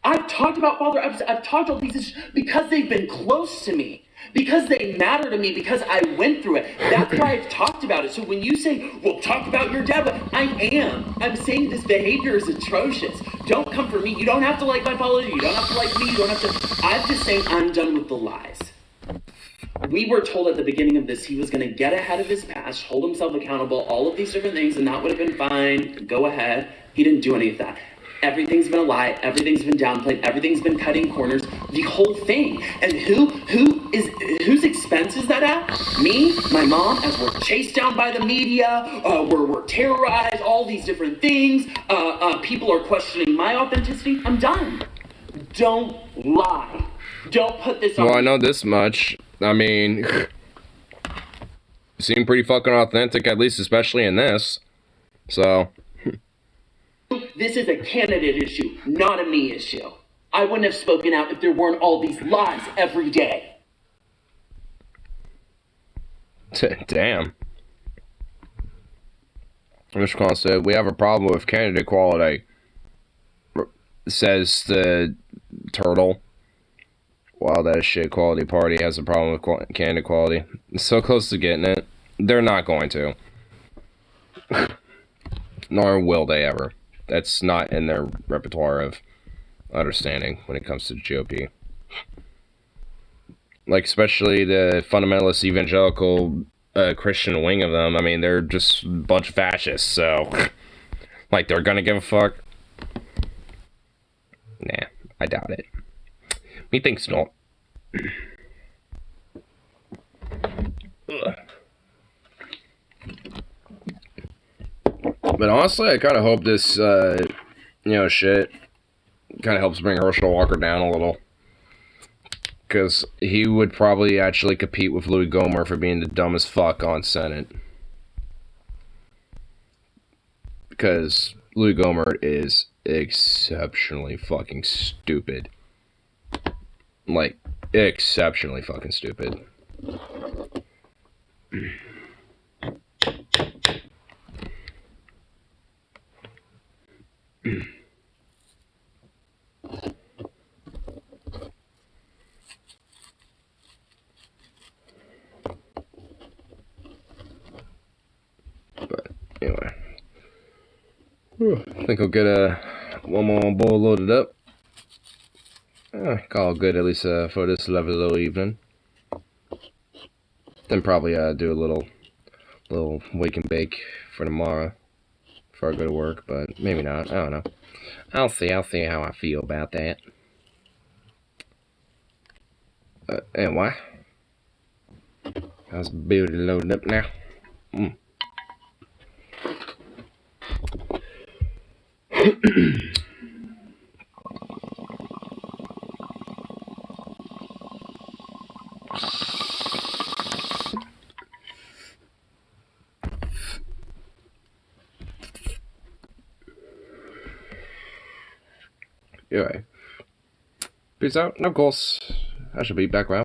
I've talked about father absence. I've talked about these issues because they've been close to me. Because they matter to me, because I went through it. That's why I've talked about it. So when you say, well, talk about your dad, I am. I'm saying this behavior is atrocious. Don't come for me. You don't have to like my apology. You don't have to like me. You don't have to. I'm just saying I'm done with the lies. We were told at the beginning of this he was going to get ahead of his past, hold himself accountable, all of these different things, and that would have been fine. Go ahead. He didn't do any of that. Everything's been a lie. Everything's been downplayed. Everything's been cutting corners. The whole thing. And whose expense is that at? Me, my mom, as we're chased down by the media. We're terrorized. All these different things. People are questioning my authenticity. I'm done. Don't lie. Don't put this on. Well, I know this much. I mean, you seem pretty fucking authentic, at least especially in this. So. This is a candidate issue, not a me issue. I wouldn't have spoken out if there weren't all these lies every day. Damn. Mr. Khan said, we have a problem with candidate quality, says the turtle. Wow, that shit quality party has a problem with candidate quality. So close to getting it. They're not going to. Nor will they ever. That's not in their repertoire of understanding when it comes to the GOP. Like, especially the fundamentalist evangelical Christian wing of them. I mean, they're just a bunch of fascists, so... like, they're gonna give a fuck? Nah, I doubt it. Methinks not. Ugh. But honestly, I kind of hope this, shit kind of helps bring Herschel Walker down a little. Because he would probably actually compete with Louis Gohmert for being the dumbest fuck on Senate. Because Louis Gohmert is exceptionally fucking stupid. Like, exceptionally fucking stupid. But anyway, I think I'll get one more bowl loaded up. Call it good at least for this little evening. Then probably do a little wake and bake for tomorrow before I go to work, but maybe not. I don't know. I'll see how I feel about that. Anyway, how's Billy loading up now? Anyway, peace out, and of course, I shall be back around.